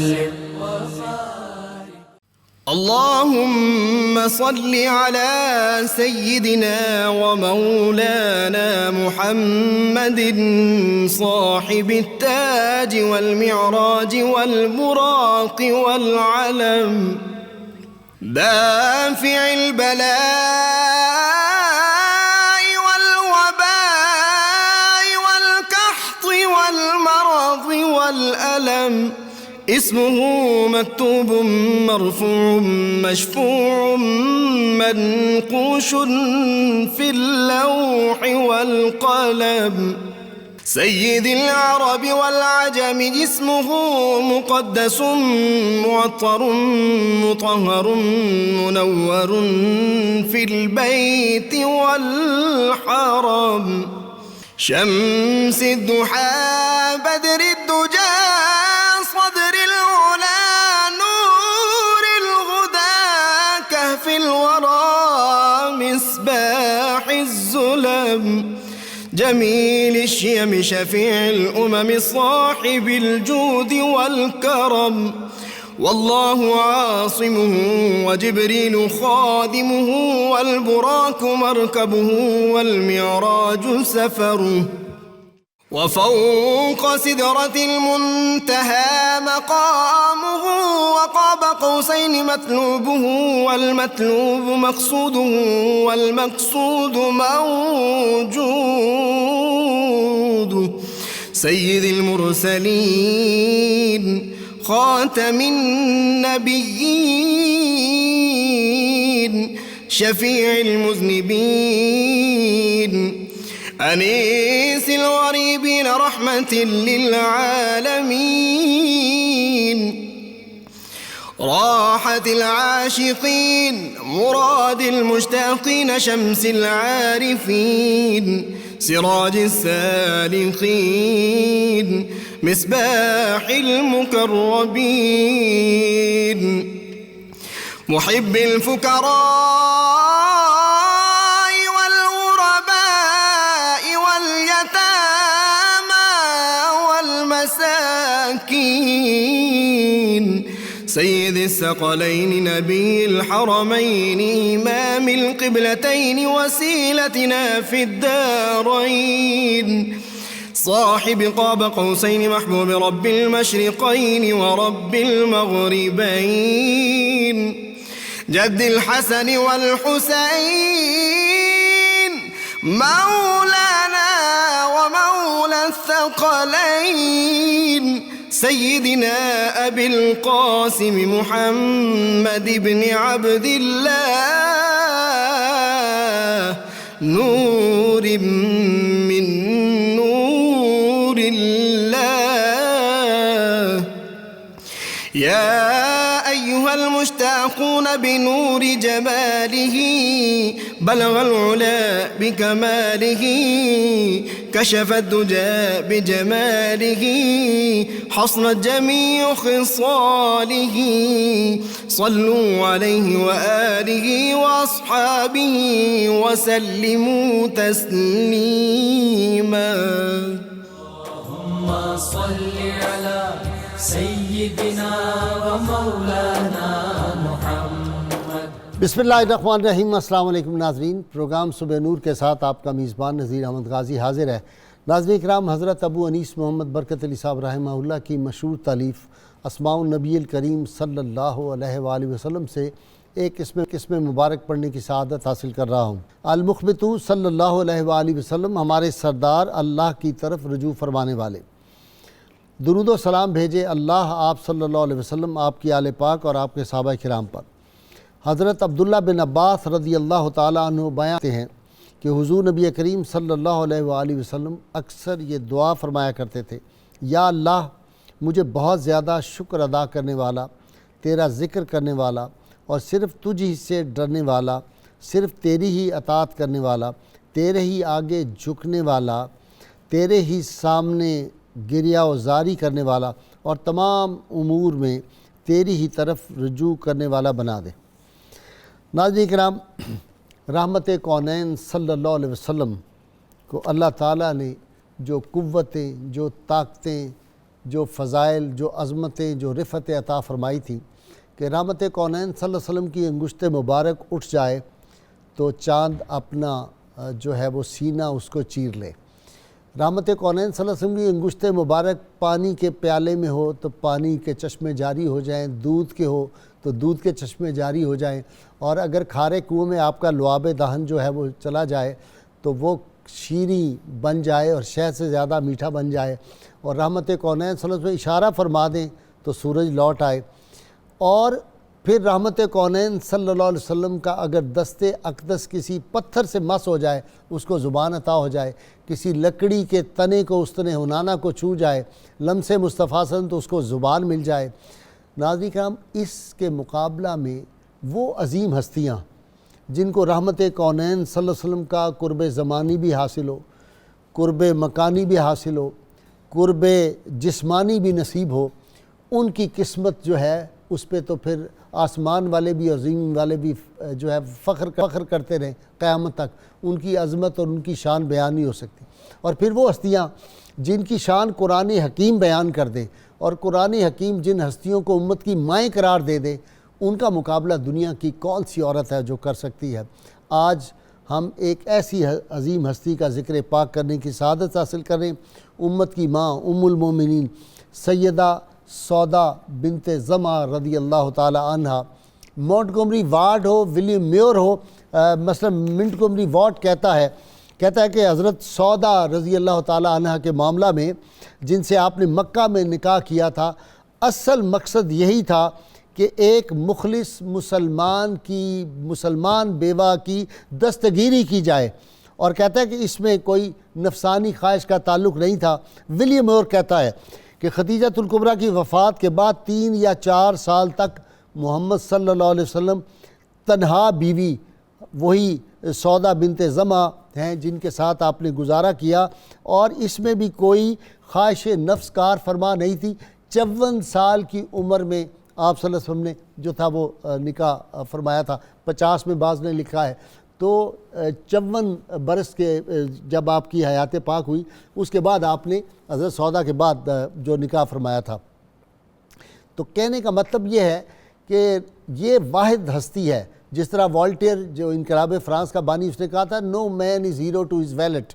وسلم. اللهم صل على سيدنا ومولانا محمد صاحب التاج والمعراج والبراق والعلم، دافع البلاء والوباء والقحط والمرض والألم، اسمه مكتوب مرفوع مشفوع منقوش في اللوح والقلم، سيد العرب والعجم، جسمه مقدس معطر مطهر منور في البيت والحرم، شمس الضحى بدر الدجى صدر العلا نور الهدى كهف الورى مصباح الظلم، جميل الشيم شفيع الأمم صاحب الجود والكرم، والله عاصمه وجبريل خادمه والبراك مركبه والمعراج سفره، وفوق سدرة المنتهى مقامه، وقاب قوسين مطلوبه والمطلوب مقصوده والمقصود موجود، سيد المرسلين خاتم النبيين شفيع المذنبين أنيس الغريبين رحمة للعالمين، راحة العاشقين مراد المشتاقين شمس العارفين سراج السالكين مصباح المقربين، محب الفقراء سيد الثقلين نبي الحرمين إمام القبلتين وسيلتنا في الدارين، صاحب قاب قوسين محبوب رب المشرقين ورب المغربين، جد الحسن والحسين مولانا ومولى الثقلين، سيدنا أبي القاسم محمد بن عبد الله نور من نور الله، يا أيها المشتاقون بنور جماله بلغ العلا بكماله، كشف الدجى بجماله حصنت جميع خصاله، صلوا عليه وآله وأصحابه وسلموا تسليما. اللهم صل على سيدنا ومولانا محمد. بسم اللہ الرحمن الرحیم. السلام علیکم ناظرین، پروگرام صبح نور کے ساتھ آپ کا میزبان نذیر احمد غازی حاضر ہے. ناظرین کرام، حضرت ابو انیس محمد برکت علی صاحب رحمہ اللہ کی مشہور تالیف اسماء النبی الکریم صلی اللہ علیہ وآلہ وسلم سے ایک قسم مبارک پڑھنے کی سعادت حاصل کر رہا ہوں. المخبتو صلی اللہ علیہ وآلہ وسلم، ہمارے سردار اللہ کی طرف رجوع فرمانے والے. درود و سلام بھیجے اللہ آپ صلی اللہ علیہ وسلم، آپ کی آل پاک اور آپ کے صحابہ کرام پر. حضرت عبداللہ بن عباس رضی اللہ تعالیٰ عنہ بیان کرتے ہیں کہ حضور نبی کریم صلی اللہ علیہ وآلہ وسلم اکثر یہ دعا فرمایا کرتے تھے، یا اللہ مجھے بہت زیادہ شکر ادا کرنے والا، تیرا ذکر کرنے والا اور صرف تجھ ہی سے ڈرنے والا، صرف تیری ہی اطاعت کرنے والا، تیرے ہی آگے جھکنے والا، تیرے ہی سامنے گریہ و زاری کرنے والا اور تمام امور میں تیری ہی طرف رجوع کرنے والا بنا دے. ناظرین کرام، رحمت کونین صلی اللہ علیہ وسلم کو اللہ تعالیٰ نے جو قوتیں، جو طاقتیں، جو فضائل، جو عظمتیں، جو رفعتیں عطا فرمائی تھیں کہ رحمت کونین صلی اللہ علیہ وسلم کی انگشت مبارک اٹھ جائے تو چاند اپنا جو ہے وہ سینہ اس کو چیر لے۔ رحمت کونین صلی اللہ علیہ وسلم کی انگشت مبارک پانی کے پیالے میں ہو تو پانی کے چشمے جاری ہو جائیں، دودھ کے ہو تو دودھ کے چشمے جاری ہو جائیں، اور اگر کھارے کنویں میں آپ کا لعاب دہن جو ہے وہ چلا جائے تو وہ شیریں بن جائے اور شہد سے زیادہ میٹھا بن جائے، اور رحمت کونین صلی اللہ علیہ وسلم اشارہ فرما دیں تو سورج لوٹ آئے۔ اور پھر رحمت کونین صلی اللہ علیہ وسلم کا اگر دست اقدس کسی پتھر سے مس ہو جائے، اس کو زبان عطا ہو جائے، کسی لکڑی کے تنے کو استن حنانہ کو چھو جائے، لمس مصطفیٰ صلی اللہ علیہ وسلم تو اس کو زبان مل جائے۔ ناظرین کرام، اس کے مقابلہ میں وہ عظیم ہستیاں جن کو رحمت کونین صلی اللہ علیہ وسلم کا قرب زمانی بھی حاصل ہو، قرب مکانی بھی حاصل ہو، قرب جسمانی بھی نصیب ہو، ان کی قسمت جو ہے اس پہ تو پھر آسمان والے بھی اور زمین والے بھی جو ہے فخر کرتے رہیں قیامت تک۔ ان کی عظمت اور ان کی شان بیان نہیں ہو سکتی۔ اور پھر وہ ہستیاں جن کی شان قرآن حکیم بیان کر دے، اور قرآن حکیم جن ہستیوں کو امت کی مائیں قرار دے دے، ان کا مقابلہ دنیا کی کون سی عورت ہے جو کر سکتی ہے۔ آج ہم ایک ایسی عظیم ہستی کا ذکر پاک کرنے کی سعادت حاصل کریں، امت کی ماں ام المومنین سیدہ سودا بنت زمع رضی اللہ تعالی عنہ۔ مونٹگومری وارڈ ہو، ولیم میور ہو، مثلا مونٹگومری وارڈ کہتا ہے کہ حضرت سودا رضی اللہ تعالی عنہ کے معاملہ میں، جن سے آپ نے مکہ میں نکاح کیا تھا، اصل مقصد یہی تھا کہ ایک مخلص مسلمان بیوہ کی دستگیری کی جائے، اور کہتا ہے کہ اس میں کوئی نفسانی خواہش کا تعلق نہیں تھا۔ ولیم میور کہتا ہے کہ خدیجۃ الکبریٰ کی وفات کے بعد 3 یا 4 سال تک محمد صلی اللہ علیہ وسلم تنہا بیوی وہی سودا بنت زمع ہیں جن کے ساتھ آپ نے گزارا کیا، اور اس میں بھی کوئی خواہش نفس کار فرما نہیں تھی۔ 54 سال کی عمر میں آپ صلی اللہ علیہ وسلم نے جو تھا وہ نکاح فرمایا تھا، 50 میں بعض نے لکھا ہے، تو 54 برس کے جب آپ کی حیات پاک ہوئی، اس کے بعد آپ نے حضرت سودا کے بعد جو نکاح فرمایا تھا۔ تو کہنے کا مطلب یہ ہے کہ یہ واحد ہستی ہے، جس طرح والٹیئر جو انقلاب فرانس کا بانی، اس نے کہا تھا نو مین از ہیرو ٹو ہز ویلٹ،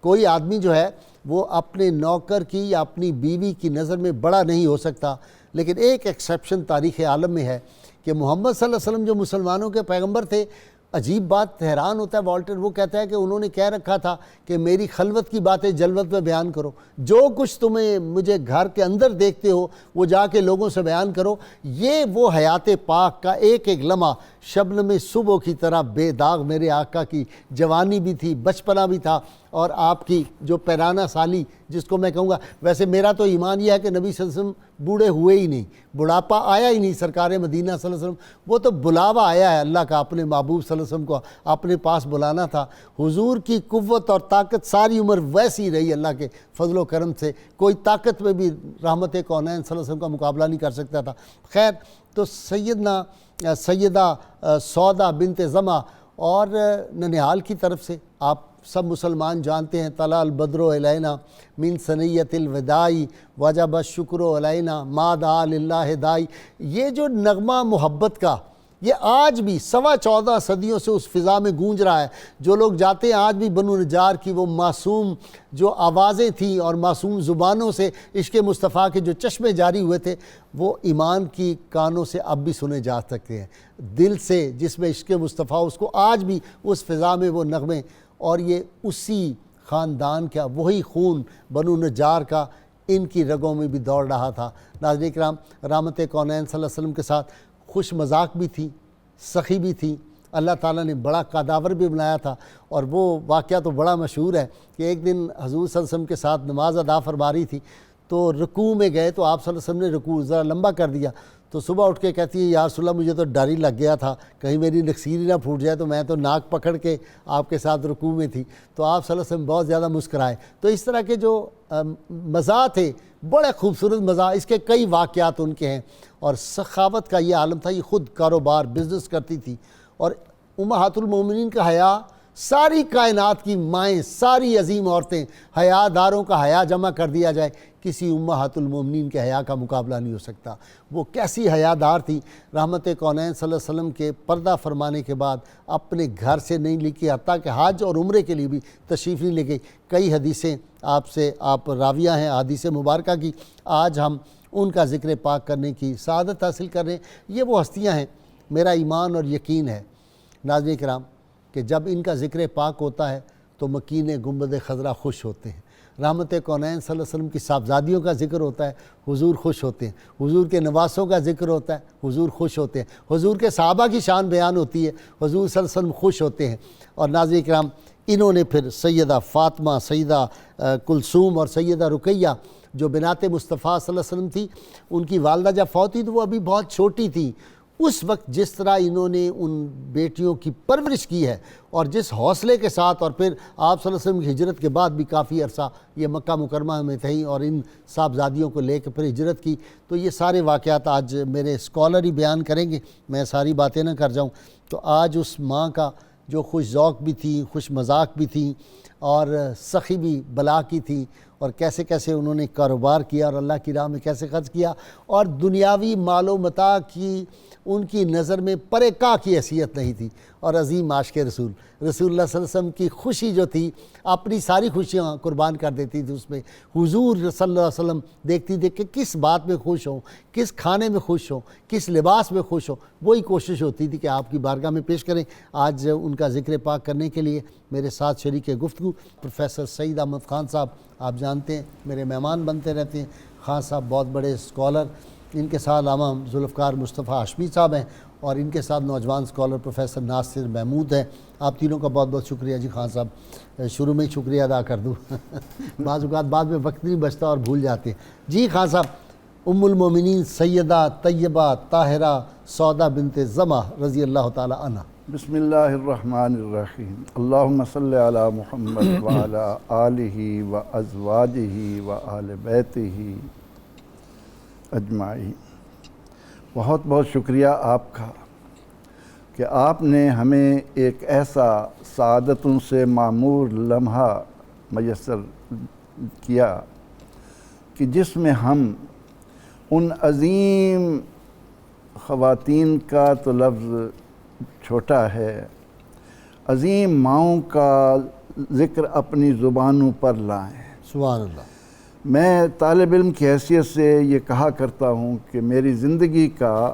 کوئی آدمی جو ہے وہ اپنے نوکر کی یا اپنی بیوی کی نظر میں بڑا نہیں ہو سکتا۔ لیکن ایک ایکسیپشن تاریخ عالم میں ہے کہ محمد صلی اللہ علیہ وسلم جو مسلمانوں کے پیغمبر تھے، عجیب بات، حیران ہوتا ہے والٹر، وہ کہتا ہے کہ انہوں نے کہہ رکھا تھا کہ میری خلوت کی باتیں جلوت میں بیان کرو، جو کچھ تمہیں مجھے گھر کے اندر دیکھتے ہو وہ جا کے لوگوں سے بیان کرو۔ یہ وہ حیات پاک کا ایک ایک لمحہ شبنم صبح کی طرح بے داغ میرے آقا کی جوانی بھی تھی، بچپنا بھی تھا، اور آپ کی جو پیرانہ سالی جس کو میں کہوں گا، ویسے میرا تو ایمان یہ ہے کہ نبی صلی اللہ علیہ وسلم بوڑھے ہوئے ہی نہیں، بڑھاپا آیا ہی نہیں سرکار مدینہ صلی اللہ علیہ وسلم، وہ تو بلاوا آیا ہے اللہ کا، اپنے محبوب صلی اللہ علیہ وسلم کو اپنے پاس بلانا تھا۔ حضور کی قوت اور طاقت ساری عمر ویسی رہی اللہ کے فضل و کرم سے، کوئی طاقت میں بھی رحمت کونین صلی اللہ علیہ وسلم کا مقابلہ نہیں کر سکتا تھا۔ خیر، تو سیدہ سودا بنت زمع، اور ننہال کی طرف سے آپ سب مسلمان جانتے ہیں، طلع البدر علینا من ثنیۃ الوداع وجب الشکر علینا ما دعا للہ داعی، یہ جو نغمہ محبت کا، یہ آج بھی 14.25 صدیوں سے اس فضا میں گونج رہا ہے۔ جو لوگ جاتے ہیں آج بھی بنو نجار کی وہ معصوم جو آوازیں تھیں اور معصوم زبانوں سے عشق مصطفیٰ کے جو چشمے جاری ہوئے تھے، وہ ایمان کی کانوں سے اب بھی سنے جا سکتے ہیں۔ دل سے جس میں عشق مصطفیٰ، اس کو آج بھی اس فضا میں وہ نغمے، اور یہ اسی خاندان کا وہی خون بنو نجار کا ان کی رگوں میں بھی دوڑ رہا تھا۔ ناظرین کرام، رحمت کونین صلی اللہ علیہ وسلم کے ساتھ خوش مذاق بھی تھی، سخی بھی تھی، اللہ تعالیٰ نے بڑا قاداور بھی بنایا تھا۔ اور وہ واقعہ تو بڑا مشہور ہے کہ ایک دن حضور صلی اللہ علیہ وسلم کے ساتھ نماز ادا فرما رہی تھی، تو رکوع میں گئے تو آپ صلی اللہ علیہ وسلم نے رکوع ذرا لمبا کر دیا، تو صبح اٹھ کے کہتی ہے یا رسول اللہ مجھے تو ڈر ہی لگ گیا تھا کہیں میری نکسیر ہی نہ پھوٹ جائے، تو میں تو ناک پکڑ کے آپ کے ساتھ رکوع میں تھی۔ تو آپ صلی اللہ علیہ وسلم بہت زیادہ مسکرائے۔ تو اس طرح کے جو مزاح تھے، بڑے خوبصورت مزاح، اس کے کئی واقعات ان کے ہیں۔ اور سخاوت کا یہ عالم تھا، یہ خود کاروبار بزنس کرتی تھی، اور امہات المومنین کا حیا ساری کائنات کی مائیں، ساری عظیم عورتیں، حیا داروں کا حیا جمع کر دیا جائے، کسی امہات المومنین کے حیا کا مقابلہ نہیں ہو سکتا۔ وہ کیسی حیا دار تھی، رحمت کونین صلی اللہ علیہ وسلم کے پردہ فرمانے کے بعد اپنے گھر سے نہیں نکلی، حتیٰ کہ حج اور عمرے کے لیے بھی تشریف نہیں لے گئی۔ کئی حدیثیں آپ راویہ ہیں حدیث مبارکہ کی، آج ہم ان کا ذکر پاک کرنے کی سعادت حاصل کر رہے ہیں۔ یہ وہ ہستیاں ہیں، میرا ایمان اور یقین ہے ناظرین کرام کہ جب ان کا ذکر پاک ہوتا ہے تو مکین گنبد خضرا خوش ہوتے ہیں۔ رحمت کونین صلی اللہ علیہ وسلم کی صاحبزادیوں کا ذکر ہوتا ہے، حضور خوش ہوتے ہیں۔ حضور کے نواسوں کا ذکر ہوتا ہے، حضور خوش ہوتے ہیں۔ حضور کے صحابہ کی شان بیان ہوتی ہے، حضور صلی اللہ علیہ وسلم خوش ہوتے ہیں۔ اور ناظرین کرام انہوں نے پھر سیدہ فاطمہ، سیدہ کلثوم اور سیدہ رقیہ جو بنات مصطفیٰ صلی اللہ علیہ وسلم تھی، ان کی والدہ جب فوت ہوئی تو وہ ابھی بہت چھوٹی تھی۔ اس وقت جس طرح انہوں نے ان بیٹیوں کی پرورش کی ہے اور جس حوصلے کے ساتھ، اور پھر آپ صلی اللہ علیہ وسلم کی ہجرت کے بعد بھی کافی عرصہ یہ مکہ مکرمہ میں تھیں اور ان صاحبزادیوں کو لے کے پھر ہجرت کی، تو یہ سارے واقعات آج میرے اسکالر ہی بیان کریں گے، میں ساری باتیں نہ کر جاؤں۔ تو آج اس ماں کا جو خوش ذوق بھی تھی، خوش مذاق بھی تھی اور سخی بھی بلا کی تھی، اور کیسے کیسے انہوں نے کاروبار کیا اور اللہ کی راہ میں کیسے خرچ کیا، اور دنیاوی مال و متاع کی ان کی نظر میں پرے کی حیثیت نہیں تھی، اور عظیم عاشق رسول اللہ صلی اللہ علیہ وسلم کی خوشی جو تھی اپنی ساری خوشیاں قربان کر دیتی تھی اس میں۔ حضور صلی اللہ علیہ وسلم دیکھتی تھی کہ کس بات میں خوش ہوں، کس کھانے میں خوش ہوں، کس لباس میں خوش ہوں، وہی کوشش ہوتی تھی کہ آپ کی بارگاہ میں پیش کریں۔ آج ان کا ذکر پاک کرنے کے لیے میرے ساتھ شریک گفتگو پروفیسر سعید احمد خان صاحب، آپ جانتے ہیں میرے مہمان بنتے رہتے ہیں۔ خان صاحب بہت بڑے اسکالر، ان کے ساتھ علامہ ذوالفقار مصطفیٰ ہاشمی صاحب ہیں، اور ان کے ساتھ نوجوان اسکالر پروفیسر ناصر محمود ہیں۔ آپ تینوں کا بہت بہت شکریہ جی۔ خان صاحب شروع میں ہی شکریہ ادا کر دوں، بعض اوقات بعد میں وقت نہیں بچتا اور بھول جاتے ہیں جی۔ خان صاحب ام المومنین سیدہ طیبہ طاہرہ سودا بنت زمع رضی اللہ تعالی عنہ۔ بسم اللہ الرحمن الرحیم، اللہم صلی علی محمد وعلی آلہ وازواجہ وآل بیتہ اجمعین۔ بہت بہت شکریہ آپ کا کہ آپ نے ہمیں ایک ایسا سعادتوں سے معمور لمحہ میسر کیا کہ جس میں ہم ان عظیم خواتین کا تو لفظ چھوٹا ہے، عظیم ماؤں کا ذکر اپنی زبانوں پر لائیں۔ سبحان اللہ۔ میں طالب علم کی حیثیت سے یہ کہا کرتا ہوں کہ میری زندگی کا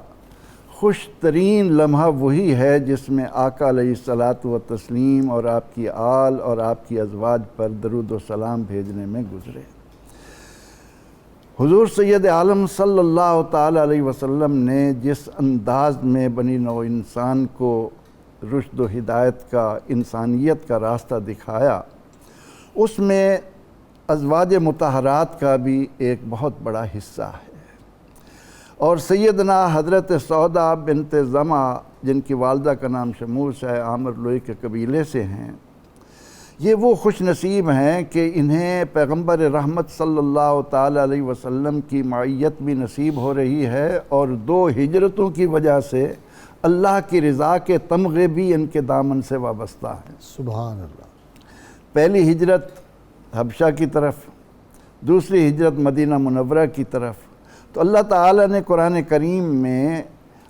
خوش ترین لمحہ وہی ہے جس میں آقا علیہ الصلاۃ والتسلیم اور آپ کی آل اور آپ کی ازواج پر درود و سلام بھیجنے میں گزرے۔ حضور سید عالم صلی اللہ تعالی علیہ وسلم نے جس انداز میں بنی نوع انسان کو رشد و ہدایت کا، انسانیت کا راستہ دکھایا، اس میں ازواج مطہرات کا بھی ایک بہت بڑا حصہ ہے۔ اور سیدنا حضرت سودا بنت زمع جن کی والدہ کا نام شموس ہے، عامر لوئی کے قبیلے سے ہیں، یہ وہ خوش نصیب ہیں کہ انہیں پیغمبر رحمت صلی اللہ تعالی علیہ وسلم کی معیت بھی نصیب ہو رہی ہے، اور 2 ہجرتوں کی وجہ سے اللہ کی رضا کے تمغے بھی ان کے دامن سے وابستہ ہیں۔ سبحان اللہ۔ پہلی ہجرت حبشہ کی طرف، دوسری ہجرت مدینہ منورہ کی طرف۔ تو اللہ تعالیٰ نے قرآن کریم میں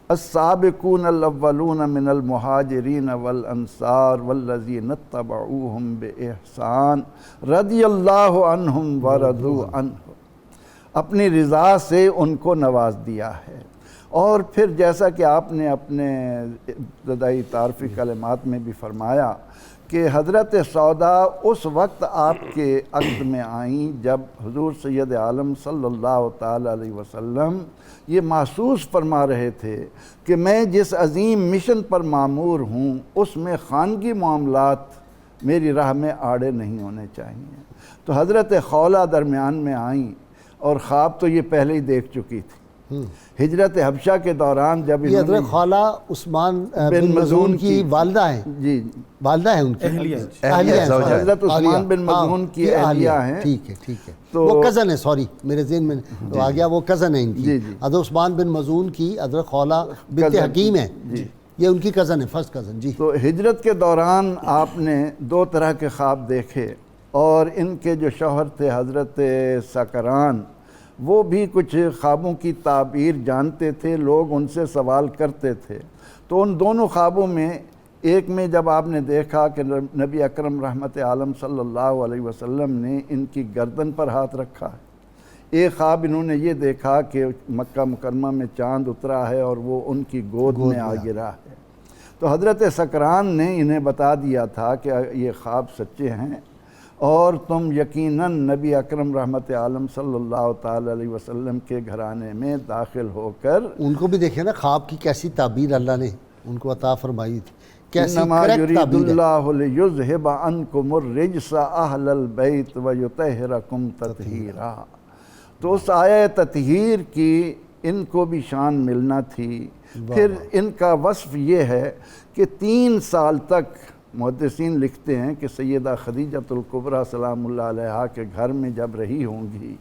السابقون الاولون من المہاجرین والانصار والذین اتبعوہم بإحسان رضی اللہ عنہم ورضوا عنہ، اپنی رضا سے ان کو نواز دیا ہے۔ اور پھر جیسا کہ آپ نے اپنے ابتدائی تعارفی کلمات میں بھی فرمایا کہ حضرت سودا اس وقت آپ کے عقد میں آئیں جب حضور سید عالم صلی اللہ تعالی علیہ وسلم یہ محسوس فرما رہے تھے کہ میں جس عظیم مشن پر مامور ہوں اس میں خانگی معاملات میری راہ میں آڑے نہیں ہونے چاہیے۔ تو حضرت خولہ درمیان میں آئیں، اور خواب تو یہ پہلے ہی دیکھ چکی تھی۔ ہجرت حبشہ کے دوران جب یہ حضرت خولہ عثمان بن مظعون کی والدہ ہیں، جی والدہ ہیں ان کی، حضرت عثمان بن مظعون کی اہلیہ ہیں۔ ٹھیک ہے ٹھیک ہے، وہ کزن ہے، سوری میرے ذہن میں آ گیا، وہ کزن ہے ان کی۔ حضرت عثمان بن مظعون کی حضرت خولہ بنت حکیم ہیں، یہ ان کی کزن ہے، فرسٹ کزن. جی تو ہجرت کے دوران آپ نے 2 طرح کے خواب دیکھے، اور ان کے جو شوہر تھے حضرت سکران، وہ بھی کچھ خوابوں کی تعبیر جانتے تھے، لوگ ان سے سوال کرتے تھے. تو ان دونوں خوابوں میں ایک میں جب آپ نے دیکھا کہ نبی اکرم رحمت عالم صلی اللہ علیہ وسلم نے ان کی گردن پر ہاتھ رکھا ہے. ایک خواب انہوں نے یہ دیکھا کہ مکہ مکرمہ میں چاند اترا ہے اور وہ ان کی گود میں آ گرا ہے. تو حضرت سکران نے انہیں بتا دیا تھا کہ یہ خواب سچے ہیں، اور تم یقیناً نبی اکرم رحمت عالم صلی اللہ تعالی علیہ وسلم کے گھرانے میں داخل ہو کر. ان کو بھی دیکھیں نا خواب کی کیسی تعبیر اللہ نے ان کو عطا فرمائی تھی، کیسی انما کریکٹ یرید تعبیر ہے. اللہ لیذہب عنکم الرجس اہل البیت ویطہرکم تطہیرا. تو اس آیہ تطہیر کی ان کو بھی شان ملنا تھی. پھر ان کا وصف یہ ہے کہ 3 سال تک محدثین لکھتے ہیں کہ سیدہ خدیجۃ الکبریٰ سلام اللہ علیہا کے گھر میں جب رہی ہوں گی،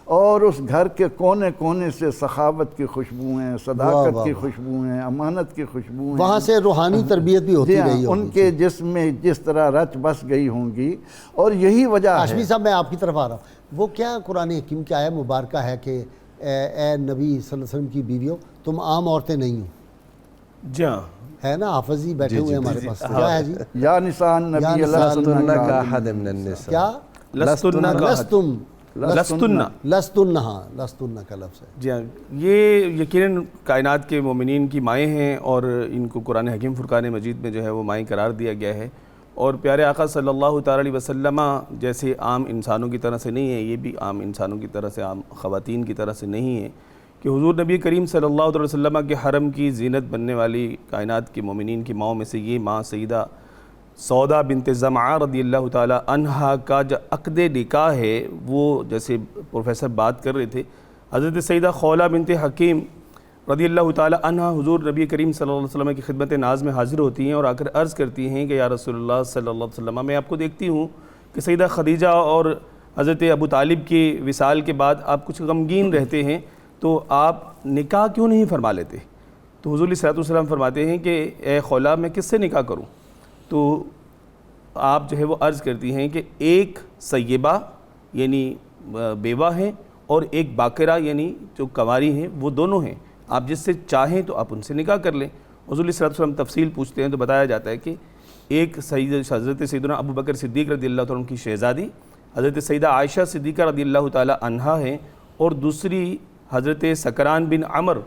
اور اس گھر کے کونے کونے سے سخاوت کی خوشبوئیں، صداقت کی خوشبوئیں، امانت کی خوشبوئیں، وہاں سے روحانی تربیت بھی ہوتی رہی ہوگی. ان کے جسم میں جس طرح رچ بس گئی ہوں گی. اور یہی وجہ ہے. ہاشمی صاحب میں آپ کی طرف آ رہا ہوں. وہ کیا قرآن حکیم کی آیہ مبارکہ ہے کہ اے نبی صلی اللہ علیہ وسلم کی بیویوں تم عام عورتیں نہیں ہو؟ جی ہاں ہے نا، حافظ جی بیٹھے ہوئے ہیں ہمارے پاس. کیا ہے جی؟ یا نساء النبی لستن کاحد من النساء. کیا؟ لستن لستن ہاں، لستن کا لفظ ہے. جی ہاں، یہ یقیناً کائنات کے مومنین کی مائیں ہیں، اور ان کو قرآن حکیم فرقان مجید میں جو ہے وہ مائیں قرار دیا گیا ہے. اور پیارے آقا صلی اللہ تعالی علیہ وسلم جیسے عام انسانوں کی طرح سے نہیں ہے، یہ بھی عام انسانوں کی طرح سے، عام خواتین کی طرح سے نہیں ہے کہ حضور نبی کریم صلی اللہ علیہ وسلم کے حرم کی زینت بننے والی کائنات کے مومنین کی ماؤں میں سے یہ ماں سیدہ سودا بنت زمعہ رضی اللہ تعالی عنہا کا جو عقد نکاح ہے، وہ جیسے پروفیسر بات کر رہے تھے، حضرت سیدہ خولہ بنت حکیم رضی اللہ تعالی عنہ حضور نبی کریم صلی اللہ علیہ وسلم کی خدمت ناز میں حاضر ہوتی ہیں اور آ کر عرض کرتی ہیں کہ یا رسول اللہ صلی اللہ علیہ وسلم، میں آپ کو دیکھتی ہوں کہ سیدہ خدیجہ اور حضرت ابو طالب کی وصال کے بعد آپ کچھ غمگین رہتے ہیں، تو آپ نکاح کیوں نہیں فرما لیتے؟ تو حضور صلی اللہ علیہ وسلم فرماتے ہیں کہ اے خولہ میں کس سے نکاح کروں؟ تو آپ جو ہے وہ عرض کرتی ہیں کہ ایک سیبہ یعنی بیوہ ہیں، اور ایک باقرہ یعنی جو کنواری ہیں، وہ دونوں ہیں، آپ جس سے چاہیں تو آپ ان سے نکاح کر لیں. حضور صلی اللہ علیہ وسلم تفصیل پوچھتے ہیں تو بتایا جاتا ہے کہ ایک حضرت سیدنا ابو بکر صدیق رضی اللہ تعالیٰ عنہ کی شہزادی حضرت سیدہ عائشہ صدیقہ رضی اللہ تعالیٰ عنہا ہیں، اور دوسری حضرت سکران بن عمر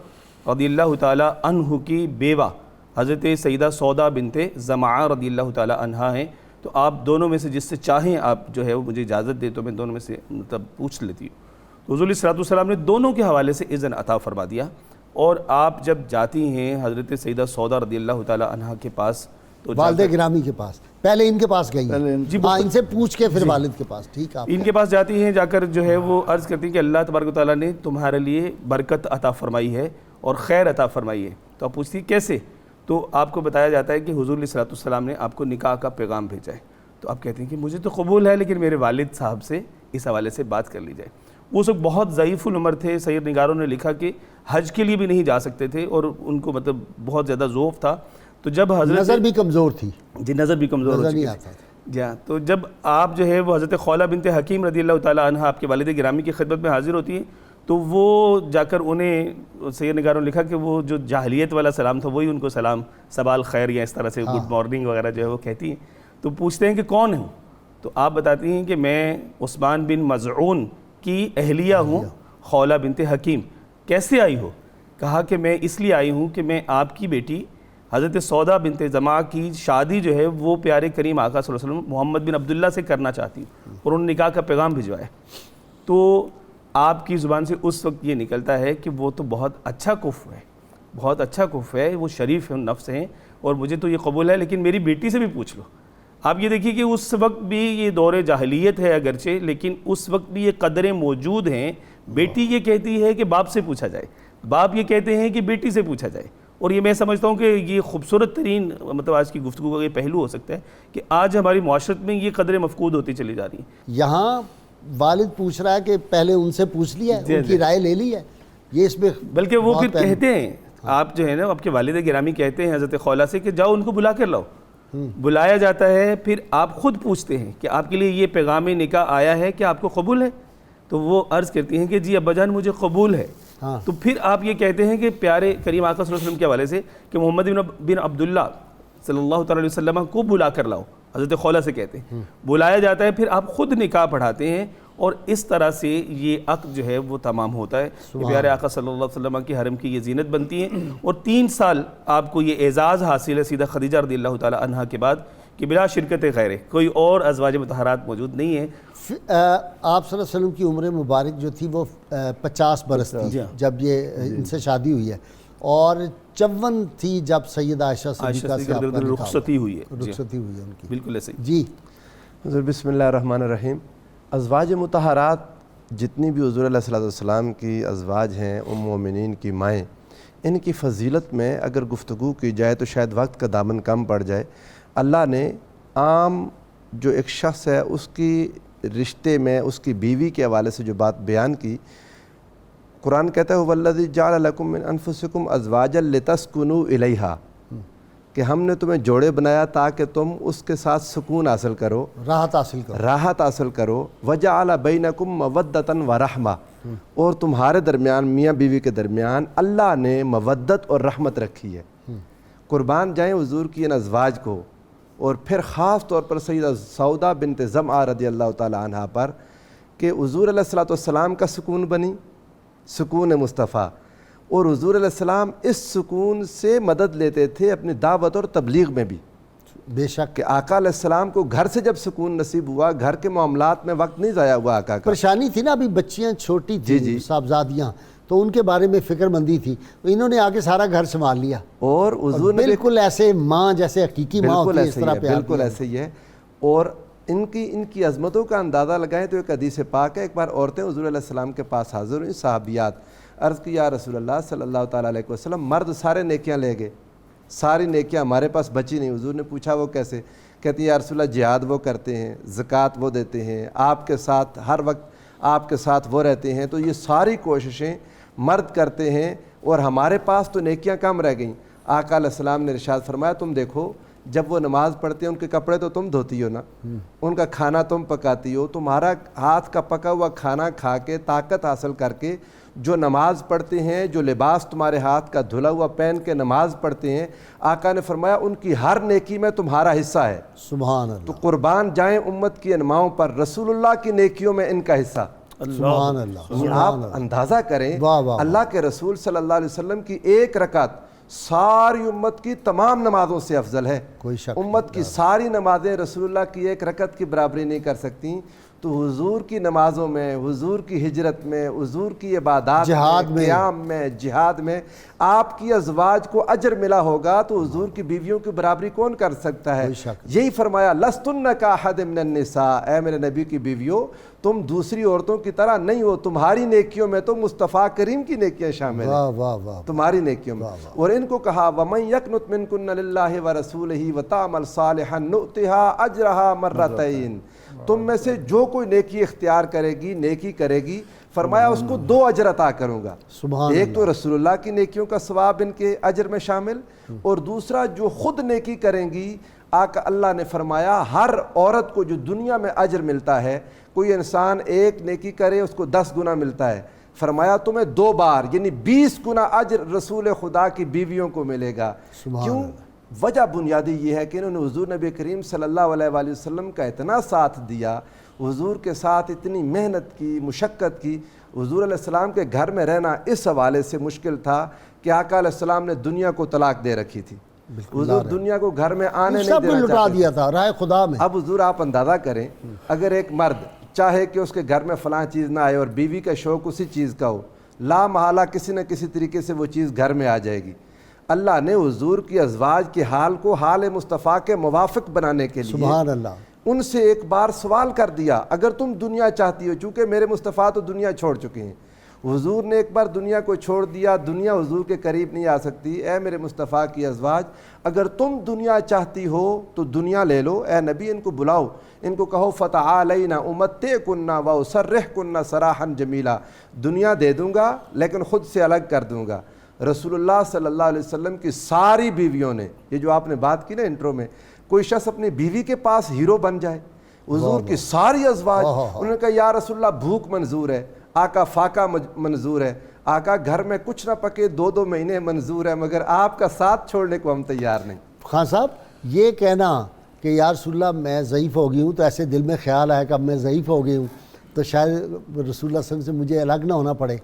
رضی اللہ تعالیٰ عنہ کی بیوہ حضرت سیدہ سودا بنت زمعہ رضی اللہ تعالیٰ عنہا ہیں. تو آپ دونوں میں سے جس سے چاہیں آپ جو ہے وہ مجھے اجازت دے تو میں دونوں میں سے مطلب پوچھ لیتی ہوں. تو حضور صلی اللہ علیہ وسلم نے دونوں کے حوالے سے اذن عطا فرما دیا. اور آپ جب جاتی ہیں حضرت سیدہ سودا رضی اللہ تعالیٰ عنہ کے پاس، تو والد گرامی کے پاس، پہلے ان کے پاس گئی ہیں، ہاں ان سے پوچھ کے پھر والد کے پاس. ٹھیک ہے، ان کے پاس جاتی ہیں، جا کر جو ہے وہ عرض کرتی ہیں کہ اللہ تبارک و تعالیٰ نے تمہارے لیے برکت عطا فرمائی ہے اور خیر عطا فرمائی ہے. تو آپ پوچھتی ہیں کیسے؟ تو آپ کو بتایا جاتا ہے کہ حضور صلی اللہ علیہ وسلم نے آپ کو نکاح کا پیغام بھیجا ہے. تو آپ کہتے ہیں کہ مجھے تو قبول ہے، لیکن میرے والد صاحب سے اس حوالے سے بات کر لی جائے. وہ اس وقت بہت ضعیف العمر تھے، سیر نگاروں نے لکھا کہ حج کے لیے بھی نہیں جا سکتے تھے، اور ان کو مطلب بہت زیادہ ذوف تھا. تو جب حضرت نظر بھی کمزور تھی، جی نظر بھی کمزور ہو چکی تھی. جی ہاں، تو جب آپ جو ہے وہ حضرت خولہ بنت حکیم رضی اللہ تعالیٰ عنہ آپ کے والد گرامی کی خدمت میں حاضر ہوتی ہیں، تو وہ جا کر انہیں سیر نگاروں نے لکھا کہ وہ جو جاہلیت والا سلام تھا وہی ان کو سلام صباح الخیر یا اس طرح سے گڈ مارننگ وغیرہ جو ہے وہ کہتی ہیں. تو پوچھتے ہیں کہ کون ہوں؟ تو آپ بتاتی ہیں کہ میں عثمان بن مظعون کی اہلیہ ہوں، خولہ بنت حکیم. کیسے آئی ہو؟ کہا کہ میں اس لیے آئی ہوں کہ میں آپ کی بیٹی حضرت سودا بنت زمعہ کی شادی جو ہے وہ پیارے کریم آقا صلی اللہ علیہ وسلم محمد بن عبداللہ سے کرنا چاہتی ہوں، اور انہوں نے نکاح کا پیغام بھجوایا. تو آپ کی زبان سے اس وقت یہ نکلتا ہے کہ وہ تو بہت اچھا کف ہے، بہت اچھا کف ہے، وہ شریف نفس ہیں، اور مجھے تو یہ قبول ہے، لیکن میری بیٹی سے بھی پوچھ لو. آپ یہ دیکھیے کہ اس وقت بھی یہ دور جاہلیت ہے اگرچہ، لیکن اس وقت بھی یہ قدریں موجود ہیں. بیٹی یہ کہتی ہے کہ باپ سے پوچھا جائے، باپ یہ کہتے ہیں کہ بیٹی سے پوچھا جائے. اور یہ میں سمجھتا ہوں کہ یہ خوبصورت ترین مطلب آج کی گفتگو کا یہ پہلو ہو سکتا ہے کہ آج ہماری معاشرت میں یہ قدریں مفقود ہوتی چلی جا رہی ہیں. یہاں والد پوچھ رہا ہے کہ پہلے ان سے پوچھ لیا ہے، ان کی رائے لے لی ہے. یہ اس میں بلکہ وہ پھر کہتے ہیں آپ جو ہے نا آپ کے والد گرامی کہتے ہیں حضرت خولہ سے کہ جاؤ ان کو بلا کر لاؤ. بلایا جاتا ہے, پھر آپ خود پوچھتے ہیں کہ آپ کے لیے یہ پیغام نکاح آیا ہے کہ آپ کو قبول ہے؟ تو وہ عرض کرتی ہیں کہ جی ابا جان مجھے قبول ہے. تو پھر آپ یہ کہتے ہیں کہ پیارے کریم آقا صلی اللہ علیہ وسلم کے حوالے سے کہ محمد بن عبداللہ صلی اللہ تعالی علیہ وسلم کو بلا کر لاؤ. حضرت خولہ سے کہتے ہیں, بلایا جاتا ہے, پھر آپ خود نکاح پڑھاتے ہیں, اور اس طرح سے یہ عقد جو ہے وہ تمام ہوتا ہے. کہ پیارے آقا صلی اللہ علیہ وسلم کی حرم کی یہ زینت بنتی ہیں, اور 3 سال آپ کو یہ اعزاز حاصل ہے سیدہ خدیجہ رضی اللہ تعالی عنہا کے بعد کہ بلا شرکت غیرہ کوئی اور ازواج مطہرات موجود نہیں ہیں. آپ صلی اللہ علیہ وسلم کی عمر مبارک جو تھی وہ 50 برس تھی جب یہ ان سے شادی ہوئی ہے, اور 54 تھی جب سیدہ عائشہ صدیقہ سے آپ کا رخصتی ہوئی ہے. رخصتی ہوئی ہے ان کی. بالکل ایسے جی حضور بسم اللہ الرحمن الرحیم. ازواج مطہرات جتنی بھی حضور علیہ الصلوۃ والسلام کی ازواج ہیں, مومنین کی مائیں, ان کی فضیلت میں اگر گفتگو کی جائے تو شاید وقت کا دامن کم پڑ جائے. اللہ نے عام جو ایک شخص ہے اس کی رشتے میں اس کی بیوی کے حوالے سے جو بات بیان کی, قرآن کہتا ہے والذی جعل لکم من انفسکم ازواجا لتسکنوا الیہا, کہ ہم نے تمہیں جوڑے بنایا تاکہ تم اس کے ساتھ سکون حاصل کرو, راحت حاصل کرو. وجعل بینکم مودۃ ورحمہ, اور تمہارے درمیان میاں بیوی کے درمیان اللہ نے مودت اور رحمت رکھی ہے. قربان جائیں حضور کی ان ازواج کو, اور پھر خاص طور پر سیدہ سودا بنت زمعہ رضی اللہ تعالی عنہا پر, کہ حضور علیہ الصلوۃ والسلام کا سکون بنی, سکون مصطفیٰ, اور حضور علیہ السلام اس سکون سے مدد لیتے تھے اپنی دعوت اور تبلیغ میں بھی. بے شک کہ آقا علیہ السلام کو گھر سے جب سکون نصیب ہوا, گھر کے معاملات میں وقت نہیں ضائع ہوا آقا کا. پریشانی تھی نا, ابھی بچیاں چھوٹی تھیں صاحبزادیاں, تو ان کے بارے میں فکر مندی تھی, انہوں نے آگے سارا گھر سنبھال لیا, اور حضور نے بالکل ایسے ماں جیسے حقیقی ماں ہوتی ہے اس طرح پیار. بالکل ایسے ہی ہے. اور ان کی عظمتوں کا اندازہ لگائیں تو ایک حدیث پاک ہے, ایک بار عورتیں حضور علیہ السلام کے پاس حاضر ہوئیں, صحابیات, عرض کی یا رسول اللہ صلی اللہ تعالیٰ علیہ وسلم, مرد سارے نیکیاں لے گئے, ساری نیکیاں ہمارے پاس بچی نہیں. حضور نے پوچھا وہ کیسے؟ کہتی ہیں یا رسول اللہ جہاد وہ کرتے ہیں, زکوٰۃ وہ دیتے ہیں, آپ کے ساتھ ہر وقت آپ کے ساتھ وہ رہتے ہیں, تو یہ ساری کوششیں مرد کرتے ہیں اور ہمارے پاس تو نیکیاں کم رہ گئیں. آقا علیہ السلام نے ارشاد فرمایا تم دیکھو جب وہ نماز پڑھتے ہیں ان کے کپڑے تو تم دھوتی ہو نا, ان کا کھانا تم پکاتی ہو, تمہارا ہاتھ کا پکا ہوا کھانا کھا کے طاقت حاصل کر کے جو نماز پڑھتے ہیں, جو لباس تمہارے ہاتھ کا دھلا ہوا پہن کے نماز پڑھتے ہیں, آقا نے فرمایا ان کی ہر نیکی میں تمہارا حصہ ہے. سبحان اللہ. تو قربان جائیں امت کی انماؤں پر, رسول اللہ کی نیکیوں میں ان کا حصہ. سبحان اللہ. آپ اندازہ کریں اللہ کے رسول صلی اللہ علیہ وسلم کی ایک رکعت ساری امت کی تمام نمازوں سے افضل ہے. کوئی شک امت کی ساری نمازیں رسول اللہ کی ایک رکعت کی برابری نہیں کر سکتی. تو حضور کی نمازوں میں, حضور کی ہجرت میں, حضور کی عبادات میں, قیام میں, جہاد میں آپ کی ازواج کو اجر ملا ہوگا, تو حضور کی بیویوں کی برابری کون کر سکتا ہے؟ یہی فرمایا لستن کاحد من النساء, اے میرے نبی کی بیویوں تم دوسری عورتوں کی طرح نہیں ہو, تمہاری نیکیوں میں تو مصطفیٰ کریم کی نیکیاں شامل ہیں, تمہاری نیکیوں میں. اور ان کو کہا وَمَن يَقْنُتْ مِنْكُنَّ لِلَّهِ وَرَسُولِهِ وَتَعْمَلْ صَالِحًا نُؤْتِهَا أَجْرَهَا مرتين, تم میں سے جو کوئی نیکی اختیار کرے گی, نیکی کرے گی, فرمایا اس کو 2 اجر عطا کروں گا. ایک تو رسول اللہ کی نیکیوں کا ثواب ان کے اجر میں شامل, اور دوسرا جو خود نیکی کریں گی, آقا اللہ نے فرمایا ہر عورت کو جو دنیا میں اجر ملتا ہے, کوئی انسان ایک نیکی کرے اس کو 10 گنا ملتا ہے, فرمایا تمہیں 2 بار یعنی 20 گنا اجر رسول خدا کی بیویوں کو ملے گا. کیوں؟ وجہ بنیادی یہ ہے کہ انہوں نے حضور نبی کریم صلی اللہ علیہ وآلہ وسلم کا اتنا ساتھ دیا, حضور کے ساتھ اتنی محنت کی, مشقت کی. حضور علیہ السلام کے گھر میں رہنا اس حوالے سے مشکل تھا کہ آقا علیہ السلام نے دنیا کو طلاق دے رکھی تھی. حضور دنیا کو گھر میں آنے نہیں دینا دیا تھا رائے خدا میں. اب حضور آپ اندازہ کریں, اگر ایک مرد چاہے کہ اس کے گھر میں فلاں چیز نہ آئے اور بیوی کا شوق اسی چیز کا ہو, لا محالہ کسی نہ کسی طریقے سے وہ چیز گھر میں آ جائے گی. اللہ نے حضور کی ازواج کے حال کو حال مصطفیٰ کے موافق بنانے کے لیے سبحان اللہ ان سے ایک بار سوال کر دیا, اگر تم دنیا چاہتی ہو, چونکہ میرے مصطفیٰ تو دنیا چھوڑ چکے ہیں, حضور نے ایک بار دنیا کو چھوڑ دیا, دنیا حضور کے قریب نہیں آ سکتی, اے میرے مصطفیٰ کی ازواج اگر تم دنیا چاہتی ہو تو دنیا لے لو, اے نبی ان کو بلاؤ, ان کو کہو فتعالینا امتعکن واسرحکن سراحا جمیلا, دنیا دے دوں گا لیکن خود سے الگ کر دوں گا, رسول اللہ صلی اللہ علیہ وسلم کی ساری بیویوں نے، یہ جو آپ نے بات کی نا انٹرو میں، کوئی شخص اپنی بیوی کے پاس ہیرو بن جائے، حضور کی ساری ازواج، انہوں نے کہا یا رسول اللہ بھوک منظور ہے، آقا فاقہ منظور ہے، آقا گھر میں کچھ نہ پکے 2 مہینے منظور ہے، مگر آپ کا ساتھ چھوڑنے کو ہم تیار نہیں۔ خان صاحب یہ کہنا کہ یا رسول اللہ میں ضعیف ہو گئی ہوں، تو ایسے دل میں خیال آیا کہ اب میں ضعیف ہو گئی ہوں تو شاید رسول اللہ صلی اللہ علیہ وسلم سے مجھے الگ نہ ہونا پڑے،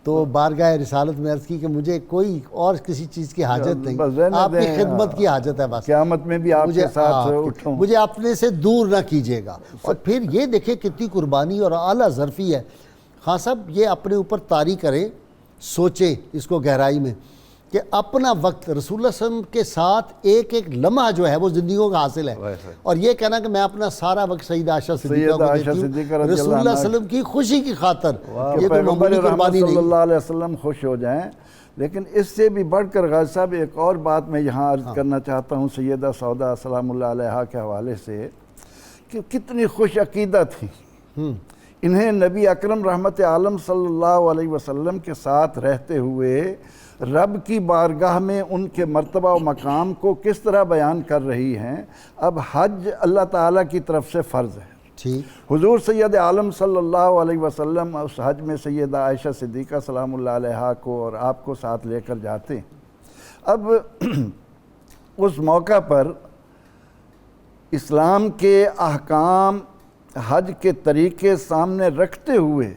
تو بارگاہ رسالت میں عرض کی کہ مجھے کوئی اور کسی چیز کی حاجت نہیں، آپ کی خدمت کی حاجت ہے، بس قیامت میں بھی آپ کے ساتھ اٹھوں، مجھے اپنے سے دور نہ کیجیے گا۔ اور پھر یہ دیکھیں کتنی قربانی اور اعلیٰ ظرفی ہے۔ خان صاحب یہ اپنے اوپر طاری کریں، سوچیں اس کو گہرائی میں کہ اپنا وقت رسول اللہ صلی اللہ علیہ وسلم کے ساتھ ایک ایک لمحہ جو ہے وہ زندگیوں کا حاصل ہے، اور یہ کہنا کہ میں اپنا سارا وقت سیدہ عائشہ صدیقہ کو دیتی ہوں رسول اللہ علیہ وسلم کی خوشی کی خاطر، یہ کوئی معمولی قربانی نہیں۔ صلی اللہ علیہ وسلم خوش ہو جائیں۔ لیکن اس سے بھی بڑھ کر غازی صاحب ایک اور بات میں یہاں عرض کرنا چاہتا ہوں سیدہ سودا سلام اللہ علیہا کے حوالے سے، کہ کتنی خوش عقیدہ تھی، انہیں نبی اکرم رحمت عالم صلی اللہ علیہ وسلم کے ساتھ رہتے ہوئے رب کی بارگاہ میں ان کے مرتبہ و مقام کو کس طرح بیان کر رہی ہیں۔ اب حج اللہ تعالیٰ کی طرف سے فرض ہے، حضور سید عالم صلی اللہ علیہ وسلم اس حج میں سیدہ عائشہ صدیقہ سلام اللہ علیہا کو اور آپ کو ساتھ لے کر جاتے ہیں۔ اب اس موقع پر اسلام کے احکام حج کے طریقے سامنے رکھتے ہوئے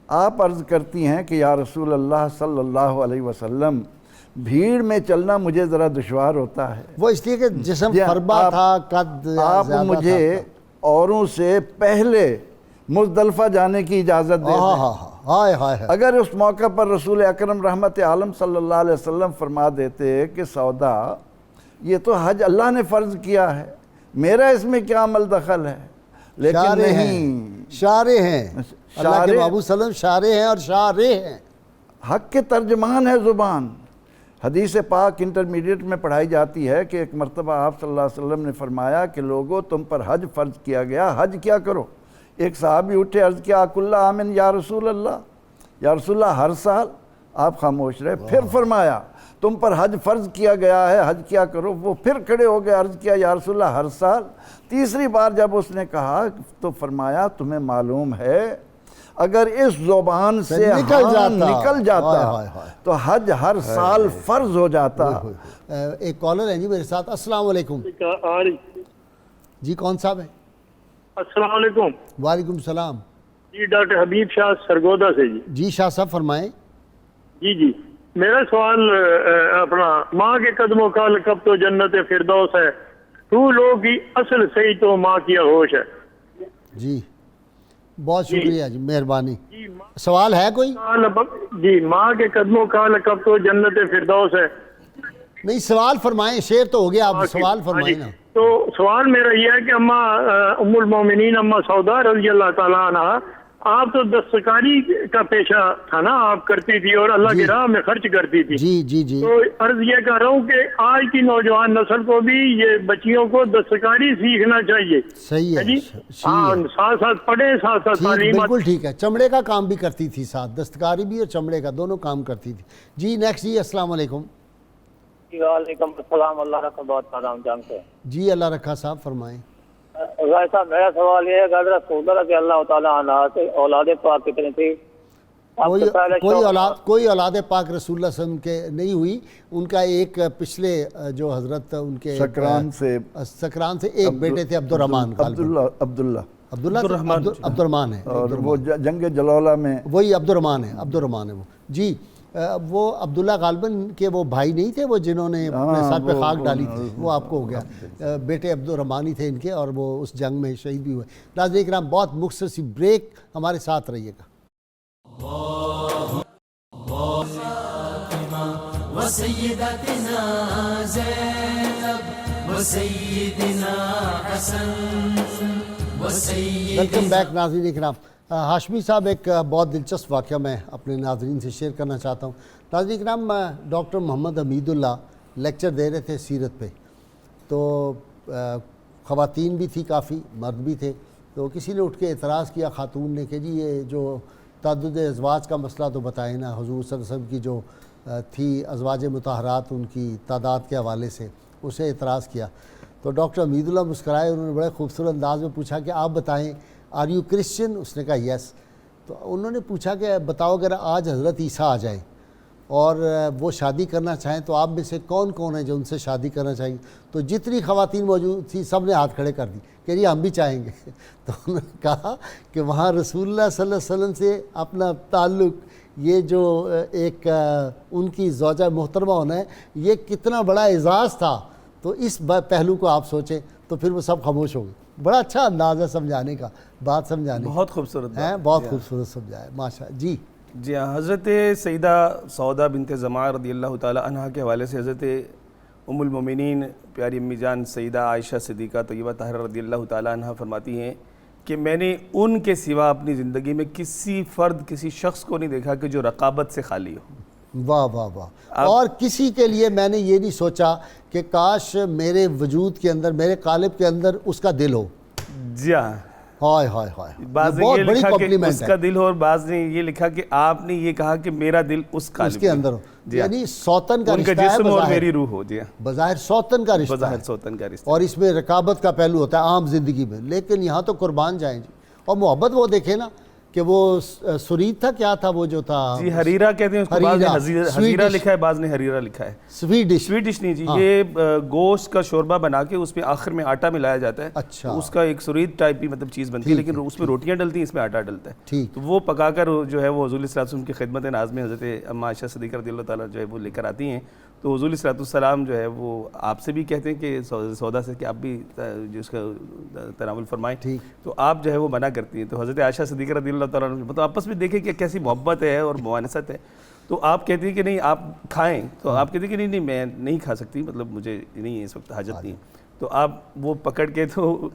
آپ عرض کرتی ہیں کہ یا رسول اللہ صلی اللہ علیہ وسلم بھیڑ میں چلنا مجھے ذرا دشوار ہوتا ہے، وہ اس لیے کہ جسم فربا تھا، قد آپ مجھے اوروں سے پہلے مزدلفہ جانے کی اجازت دے دیں۔ اگر اس موقع پر رسول اکرم رحمت عالم صلی اللہ علیہ وسلم فرما دیتے کہ سودا یہ تو حج اللہ نے فرض کیا ہے، میرا اس میں کیا عمل دخل ہے، لیکن نہیں، شارع ہیں اللہ کے محبوب صلی اللہ علیہ وسلم، شارع ہیں اور شارع ہیں، حق کے ترجمان ہے زبان۔ حدیث پاک انٹرمیڈیٹ میں پڑھائی جاتی ہے کہ ایک مرتبہ آپ صلی اللہ علیہ وسلم نے فرمایا کہ لوگو تم پر حج فرض کیا گیا، حج کیا کرو۔ ایک صحابی اٹھے، عرض کیا اکل عامن یا رسول اللہ، یا رسول اللہ ہر سال؟ آپ خاموش رہے۔ پھر فرمایا تم پر حج فرض کیا گیا ہے، حج کیا کرو۔ وہ پھر کھڑے ہو گئے، عرض کیا یا رسول اللہ ہر سال؟ تیسری بار جب اس نے کہا تو فرمایا تمہیں معلوم ہے اگر اس زبان سے نکل جاتا تو حج ہر سال فرض ہو جاتا۔ ایک کالر ہے جی میرے ساتھ، السلام علیکم۔ جی کون صاحب ہے؟ السلام علیکم۔ وعلیکم السلام۔ جی ڈاکٹر حبیب شاہ سرگودا سے جی۔ جی شاہ صاحب فرمائیں۔ جی میرا سوال اپنا ماں کے قدموں کا لقب تو جنت فردوس ہے، تو لوگ کی اصل صحیح تو ماں کی ہوش ہے۔ جی بہت شکریہ جی، مہربانی۔ سوال ہے کوئی؟ جی ماں کے قدموں کا لقب تو جنت فردوس ہے۔ نہیں سوال فرمائیں، شعر تو ہو گیا، آپ سوال فرمائیں نا۔ تو سوال میرا یہ ہے کہ ام المومنین اما سودا رضی اللہ تعالیٰ عنہ، آپ تو دستکاری کا پیشہ تھا نا، آپ کرتی تھی اور اللہ کی راہ میں خرچ کرتی تھی۔ جی تو عرض یہ کر رہا ہوں کہ آج کی نوجوان نسل کو بھی یہ بچیوں کو دستکاری سیکھنا چاہیے۔ صحیح ہے جی ہاں، ساتھ ساتھ پڑھیں، ساتھ ساتھ تعلیم۔ بالکل ٹھیک ہے، چمڑے کا کام بھی کرتی تھی ساتھ، دستکاری بھی اور چمڑے کا دونوں کام کرتی تھی۔ جی نیکسٹ جی، السلام علیکم۔ وعلیکم السلام، اللہ رکھا بہت سلام جان سے۔ جی اللہ رکھا صاحب فرمائیں۔ غازی صاحب میرا سوال یہ ہے کہ حضرت سودا رضی اللہ تعالیٰ عنہ سے اولاد پاک کتنی تھی؟ کوئی اولاد پاک رسول اللہ صلی اللہ علیہ وسلم کے نہیں ہوئی، ان کا ایک پچھلے جو حضرت ان کے سکران سے ایک بیٹے تھے عبدالرحمن ہے، اور وہ جنگ جلولہ میں وہی عبدالرحمن ہے وہ۔ جی وہ عبداللہ غالباً کے وہ بھائی نہیں تھے وہ جنہوں نے اپنے سر پہ خاک ڈالی تھی، وہ آپ کو ہو گیا، بیٹے عبدالرحمن ہی تھے ان کے، اور وہ اس جنگ میں شہید بھی ہوئے۔ ناظرین کرام بہت مختصر سی بریک، ہمارے ساتھ رہیے گا۔ ویلکم بیک ناظرین کرام۔ ہاشمی صاحب ایک بہت دلچسپ واقعہ میں اپنے ناظرین سے شیئر کرنا چاہتا ہوں۔ ناظرین کرام ڈاکٹر محمد حمید اللہ لیکچر دے رہے تھے سیرت پہ، تو خواتین بھی تھی کافی، مرد بھی تھے، تو کسی نے اٹھ کے اعتراض کیا خاتون نے کہ جی یہ جو تعدد ازواج کا مسئلہ تو بتائیں نا، حضور صلی اللہ علیہ وسلم کی جو تھی ازواج مطہرات ان کی تعداد کے حوالے سے، اسے اعتراض کیا تو ڈاکٹر امید اللہ مسکرائے، انہوں نے بڑے خوبصورت انداز میں پوچھا کہ آپ بتائیں آر یو کرسچن؟ اس نے کہا یس۔ تو انہوں نے پوچھا کہ بتاؤ اگر آج حضرت عیسیٰ آ جائیں اور وہ شادی کرنا چاہیں تو آپ میں سے کون کون ہیں جو ان سے شادی کرنا چاہیں گے؟ تو جتنی خواتین موجود تھیں سب نے ہاتھ کھڑے کر دی کہ جی ہم بھی چاہیں گے۔ تو انہوں نے کہا کہ وہاں رسول اللہ صلی اللہ علیہ وسلم سے اپنا تعلق، یہ جو ایک ان کی زوجہ محترمہ ہونا ہے، یہ کتنا بڑا اعزاز تھا۔ تو اس پہلو کو آپ سوچیں تو پھر وہ سب خاموش ہو گئے۔ بڑا اچھا انداز ہے سمجھانے کا، بات سمجھانے کا، بہت خوبصورت ہے، بہت خوبصورت سمجھایا ماشاء۔ جی جی ہاں، حضرت سیدہ سودا بنت زمعہ رضی اللہ تعالی عنہا کے حوالے سے حضرت ام المومنین پیاری امی جان سیدہ عائشہ صدیقہ طیبہ طاہرہ رضی اللہ تعالی عنہا فرماتی ہیں کہ میں نے ان کے سوا اپنی زندگی میں کسی فرد، کسی شخص کو نہیں دیکھا کہ جو رقابت سے خالی ہو۔ واہ واہ واہ۔ اور کسی کے لیے میں نے یہ نہیں سوچا کہ کاش میرے وجود کے اندر، میرے قالب کے اندر اس کا دل ہو۔ جی ہاں، ہائے ہائے ہائے، بعض نے بہت یہ بڑی لکھا کہ کمپلیمنٹ اس ہے کا دل ہو، اور بعض نے یہ لکھا کہ آپ نے یہ کہا کہ میرا دل اس قالب کے اندر ہو، یعنی سوتن کا ان کا رشتہ ہے جسم اور بظاہر، میری روح ہو۔ جی ہاں، بظاہر سوتن کا رشتہ بظاہر ہے، سوتن کا رشتہ، اور اس میں رقابت کا پہلو ہوتا ہے عام زندگی میں، لیکن یہاں تو قربان جائیں جی۔ اور محبت وہ دیکھیں نا کہ وہ سرید تھا، کیا تھا وہ جو تھا، جی حریرہ کہتے ہیں اس کو، بعض نے حزیرہ سویڈش لکھا ہے، بعض نے حریرہ لکھا ہے۔ سویڈش، سویڈش نہیں جی، یہ گوشت کا شوربہ بنا کے اس میں آخر میں آٹا ملایا جاتا ہے، اچھا، اس کا ایک سرید ٹائپ کی مطلب چیز بنتی ہے، لیکن اس میں روٹیاں ڈلتی ہیں، اس میں آٹا ڈلتا ہے، ٹھیک، تو وہ پکا کر جو ہے وہ حضور صلی اللہ علیہ وسلم کی خدمت ناز میں حضرت اما عائشہ صدیقہ رضی اللہ تعالیٰ جو ہے وہ لے کر آتی ہیں۔ تو حضور صلی اللہ علیہ وسلم جو ہے وہ آپ سے بھی کہتے ہیں کہ سودا سے کہ آپ بھی جو اس کا تناول فرمائیں، تو آپ جو ہے وہ منع کرتی ہیں۔ تو حضرت عائشہ صدیقہ رضی اللہ تعالیٰ عنہ مطلب آپس میں دیکھیں کہ کیسی محبت ہے اور موانست ہے، تو آپ کہتی ہیں کہ نہیں آپ کھائیں، تو آپ کہتی ہیں کہ نہیں میں نہیں کھا سکتی، مطلب مجھے نہیں اس وقت حاجت نہیں، تو آپ وہ پکڑ کے تو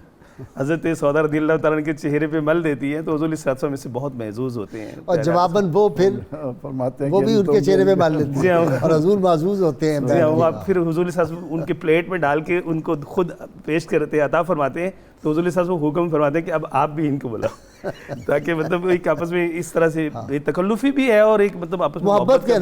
حضرت سودا رضی اللہ تعالیٰ کے چہرے پہ مل دیتی ہیں، تو حضور صلی اللہ علیہ وسلم اس سے بہت محظوظ ہوتے ہیں، اور جواباً وہ پھر فرماتے ہیں وہ بھی ان کے چہرے پہ مل لیتے ہیں اور حضور معزوز ہوتے ہیں۔ جی ہاں، پھر حضور صلی اللہ علیہ وسلم ان کے پلیٹ میں ڈال کے ان کو خود پیش کرتے ہیں، عطا فرماتے ہیں، تو حضور صلی اللہ علیہ وسلم حکم فرماتے ہیں کہ اب آپ بھی ان کو بلاؤ، تاکہ مطلب ایک آپس میں اس طرح سے تکلفی بھی ہے اور ایک مطلب آپس میں محبت کا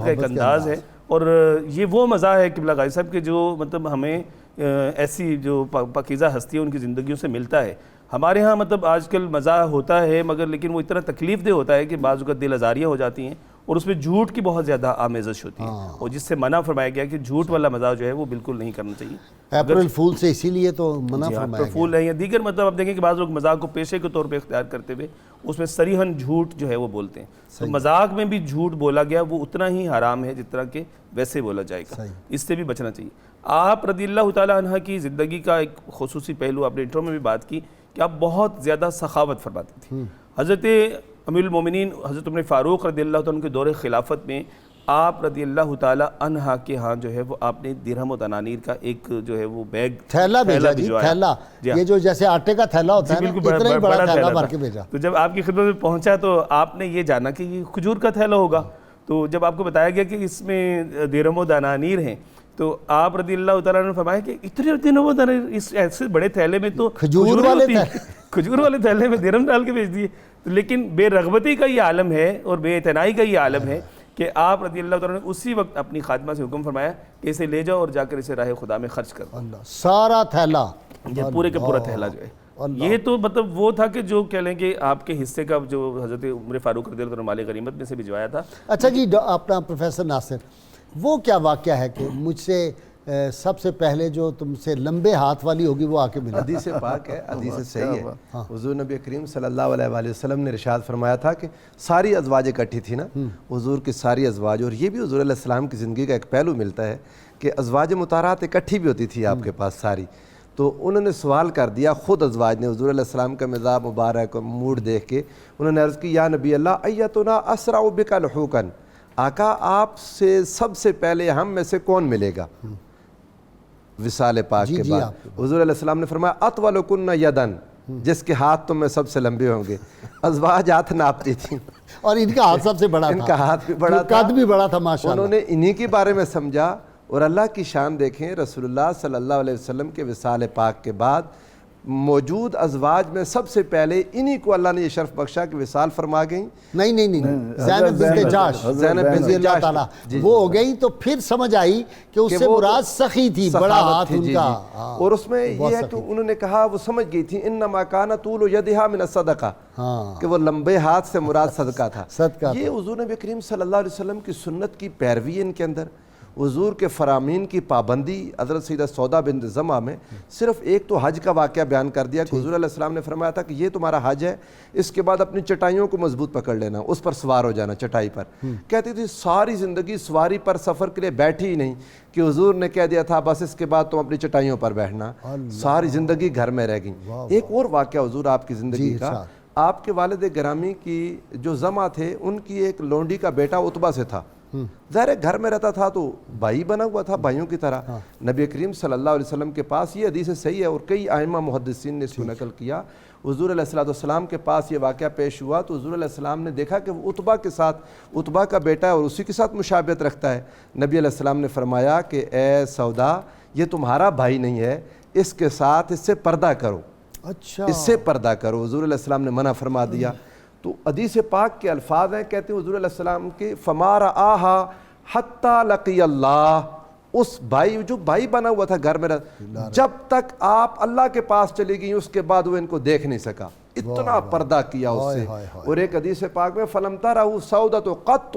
ایک انداز ہے، اور یہ وہ مزہ ہے قبلہ غازی صاحب کے جو مطلب ہمیں ایسی جو پاکیزہ ہستی ہے ان کی زندگیوں سے ملتا ہے۔ ہمارے ہاں مطلب آج کل مزہ ہوتا ہے مگر لیکن وہ اتنا تکلیف دہ ہوتا ہے کہ بعض اوقات دل آزاریاں ہو جاتی ہیں، اور اس میں جھوٹ کی بہت زیادہ آمیزش ہوتی ہے، اور جس سے منع فرمایا گیا کہ جھوٹ والا مزہ جو ہے وہ بالکل نہیں کرنا چاہیے۔ اپریل فول سے اسی لیے تو منع فرمایا گیا۔ پھول ہے یا دیگر مطلب آپ دیکھیں کہ بعض لوگ مذاق کو پیشے کے طور پہ اختیار کرتے ہوئے اس میں صریحاً جھوٹ جو ہے وہ بولتے ہیں، تو مذاق میں بھی جھوٹ بولا گیا وہ اتنا ہی حرام ہے جتنا کہ ویسے بولا جائے گا، اس سے بھی بچنا چاہیے۔ آپ رضی اللہ تعالیٰ عنہ کی زندگی کا ایک خصوصی پہلو آپ نے انٹرو میں بھی بات کی کہ آپ بہت زیادہ سخاوت فرماتی تھی۔ حضرت امیر المومنین حضرت عمر فاروق رضی اللہ تعالیٰ عنہ کے دور خلافت میں آپ رضی اللہ تعالیٰ عنہ کے ہاں جو ہے وہ آپ نے درہم و دنانیر کا ایک جو ہے وہ بیگ تھیلا بھیجا جی، تھیلا، یہ جو جیسے آٹے کا تھیلا ہوتا ہے اتنا ہی بڑا تھیلا بھر کے بھیجا۔ تو جب آپ کی خدمت میں پہنچا تو آپ نے یہ جانا کہ یہ کھجور کا تھیلا ہوگا، تو جب آپ کو بتایا گیا کہ اس میں درہم و دنانیر ہیں تو آپ رضی اللہ تعالیٰ نے فرمایا کہ اتنے درہم و دنانیر اس ایسے بڑے تھیلے میں تو کھجور والے تھیلے میں درہم ڈال کے بھیج دیے، لیکن بے رغبتی کا یہ عالم ہے اور بے اعتنائی کا یہ عالم ہے کہ آپ رضی اللہ تعالیٰ نے اسی وقت اپنی خادمہ سے حکم فرمایا کہ اسے لے جاؤ اور جا کر اسے راہ خدا میں خرچ کرو، سارا تھیلا، یہ پورے کا پورا تھیلا جو ہے۔ یہ تو مطلب وہ تھا کہ جو کہہ لیں کہ آپ کے حصے کا جو حضرت عمر فاروق رضی اللہ عنہ مال غنیمت میں سے بھجوایا تھا۔ اچھا جی اپنا پروفیسر ناصر، وہ کیا واقعہ ہے کہ مجھ سے سب سے پہلے جو تم سے لمبے ہاتھ والی ہوگی وہ آ کے ملی؟ حدیث پاک ہے، حدیث صحیح ہے، حضور نبی کریم صلی اللہ علیہ وآلہ وسلم نے ارشاد فرمایا تھا کہ ساری ازواج اکٹھی تھی نا، حضور کی ساری ازواج، اور یہ بھی حضور علیہ السلام کی زندگی کا ایک پہلو ملتا ہے کہ ازواج مطہرات اکٹھی بھی ہوتی تھی آپ کے پاس ساری، تو انہوں نے سوال کر دیا خود ازواج نے حضور علیہ السلام کا مزاج مبارک موڈ دیکھ کے، انہوں نے عرض کی یا نبی اللہ ایتنا اسرع بک لحوقا، آقا آپ سے سب سے پہلے ہم میں سے کون ملے گا وصال پاک کے بعد؟ حضور علیہ السلام نے فرمایا اطولکن یدن، جس کے ہاتھ تم میں سب سے لمبے ہوں گے۔ ازواج ہاتھ ناپتی تھیں اور ان کا ہاتھ سب سے بڑا تھا، ان کا ہاتھ بھی بڑا تھا، قد بھی بڑا تھا ماشاءاللہ۔ انہوں نے انہی کے بارے میں سمجھا، اور اللہ کی شان دیکھیں، رسول اللہ صلی اللہ علیہ وسلم کے وصال پاک کے بعد موجود ازواج میں سب سے پہلے انہی کو اللہ نے یہ شرف بخشا کہ وصال فرما گئیں. نہیں زینب بنت جاش رضی اللہ تعالیٰ وہ ہو گئی تو پھر سمجھ آئی کہ اس سے مراد سخی تھی, بڑا ہاتھ ان کا. اور اس میں یہ ہے کہ انہوں نے کہا, وہ سمجھ گئی تھی انما کان طول یدہا من الصدقہ, کہ وہ لمبے ہاتھ سے مراد صدقہ تھا. یہ حضور نبی کریم صلی اللہ علیہ وسلم کی سنت کی پیروی ان کے اندر, حضور کے فرامین کی پابندی. حضرت سیدہ سودا بنت زمعہ میں صرف ایک تو حج کا واقعہ بیان کر دیا کہ حضور علیہ السلام نے فرمایا تھا کہ یہ تمہارا حج ہے, اس کے بعد اپنی چٹائیوں کو مضبوط پکڑ لینا, اس پر سوار ہو جانا چٹائی پر. کہتی تھی ساری زندگی سواری پر سفر کے لیے بیٹھی ہی نہیں, کہ حضور نے کہہ دیا تھا بس اس کے بعد تم اپنی چٹائیوں پر بیٹھنا, ساری زندگی گھر میں رہ گئی. ایک اور واقعہ حضور آپ کی زندگی کا, آپ کے والد گرامی کی جو زمعہ تھے ان کی ایک لونڈی کا بیٹا عتبہ سے تھا, ظاہر گھر میں رہتا تھا تو بھائی بنا ہوا تھا بھائیوں کی طرح. نبی کریم صلی اللہ علیہ وسلم کے پاس, یہ حدیث صحیح ہے اور کئی ائمہ محدثین نے اس کو نقل کیا, حضور علیہ السلام کے پاس یہ واقعہ پیش ہوا تو حضور علیہ السلام نے دیکھا کہ وہ عتبہ کے ساتھ, عتبہ کا بیٹا ہے اور اسی کے ساتھ مشابہت رکھتا ہے. نبی علیہ السلام نے فرمایا کہ اے سودا, یہ تمہارا بھائی نہیں ہے, اس کے ساتھ اس سے پردہ کرو. اچھا, اس سے پردہ کرو. حضور علیہ السلام نے منع فرما دیا. تو حدیث پاک کے الفاظ ہیں, کہتے ہیں حضور علیہ السلام کے فما رآہا حتی لقی اللہ, اس بھائی جو بھائی بنا ہوا تھا گھر میں جب تک آپ اللہ کے پاس چلی گئی اس کے بعد وہ ان کو دیکھ نہیں سکا, اتنا پردہ کیا اس سے. اور ایک حدیث پاک میں فلم ترہ سودۃ قط,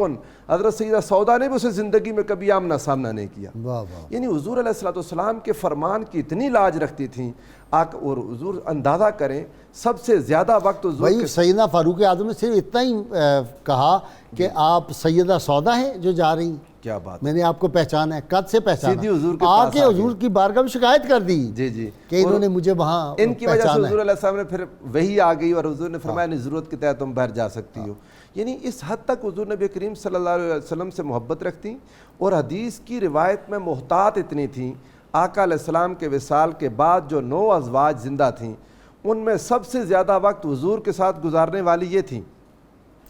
حضرت سیدہ سودا نے بھی اسے زندگی میں کبھی آمنا سامنا نہیں کیا. یعنی حضور علیہ السلام کے فرمان کی اتنی لاج رکھتی تھیں. اور حضور اندازہ کریں سب سے زیادہ وقت حضور سیدنا فاروق اعظم نے صرف اتنا ہی کہا کہ آپ سیدہ سودا ہیں جو جا رہی, کیا بات, میں نے آپ کو پہچانا ہے, قد سے پہچانا, حضور کے آ کے حضور کی بارگاہ میں شکایت کر دی کہ انہوں نے مجھے وہاں ان کی وجہ سے حضور علیہ السلام نے پھر وہی آ گئی اور حضور نے فرمایا نہیں ضرورت کے تحت تم باہر جا سکتی ہو. یعنی اس حد تک حضور نبی کریم صلی اللہ علیہ وسلم سے محبت رکھتی اور حدیث کی روایت میں محتاط اتنی تھیں. آقا علیہ السلام کے وصال کے بعد جو 9 ازواج زندہ تھیں ان میں سب سے زیادہ وقت حضور کے ساتھ گزارنے والی یہ تھیں.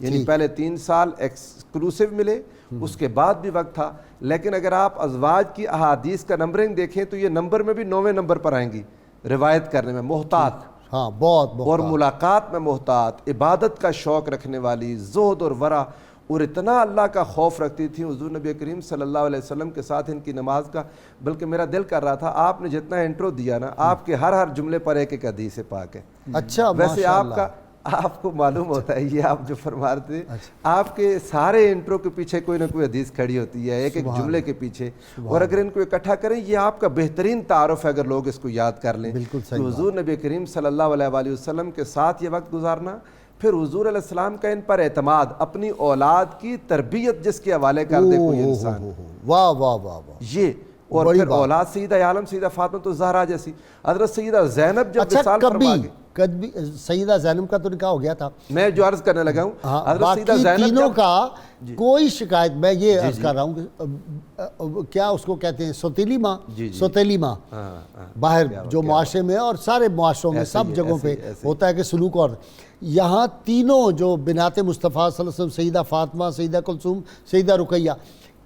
یعنی پہلے 3 سال ایکسکلوسیو ملے, اس کے بعد بھی وقت تھا. لیکن اگر آپ ازواج کی احادیث کا نمبرنگ دیکھیں تو یہ نمبر میں بھی 9ویں نمبر پر آئیں گی, روایت کرنے میں محتاط, بہت اور ملاقات میں محتاط, عبادت کا شوق رکھنے والی, زہد اور ورع, اور اتنا اللہ کا خوف رکھتی تھی حضور نبی کریم صلی اللہ علیہ وسلم کے ساتھ ان کی نماز کا. بلکہ میرا دل کر رہا تھا آپ نے جتنا انٹرو دیا نا, آپ کے ہر جملے پر ایک ایک حدیث پاک ہے. اچھا, ویسے آپ کو معلوم ہوتا ہے یہ آپ جو فرما رہے تھے, آپ کے سارے انٹرو کے پیچھے کوئی نہ کوئی حدیث کھڑی ہوتی ہے, ایک ایک جملے کے پیچھے, اور اگر ان کو اکٹھا کریں یہ آپ کا بہترین تعارف ہے اگر لوگ اس کو یاد کر لیں. تو حضور نبی کریم صلی اللہ علیہ وسلم کے ساتھ یہ وقت گزارنا, پھر حضور علیہ السلام کا ان پر اعتماد, اپنی اولاد کی تربیت جس کے حوالے کر دے کوئی انسان, واہ واہ واہ واہ, یہ. اور پھر اولاد سیدہ عالم سیدہ فاطمہ الزہرا جیسی, حضرت سیدہ زینب جب وصال فرما گئی. کبھی سیدہ زینب کا تو نکاح ہو گیا تھا, میں جو عرض کرنے لگا ہوں, حضرت سیدہ زینب تینوں کا کوئی شکایت, میں یہ عرض کر رہا ہوں کہ کیا اس کو کہتے ہیں سوتیلی ماں, سوتیلی ماں باہر جو معاشرے میں اور سارے معاشروں میں سب جگہوں پہ ہوتا ہے کہ سلوک, اور یہاں تینوں جو بنات مصطفیٰ صلی اللہ علیہ وسلم, سیدہ فاطمہ, سیدہ کلثوم, سیدہ رقیہ,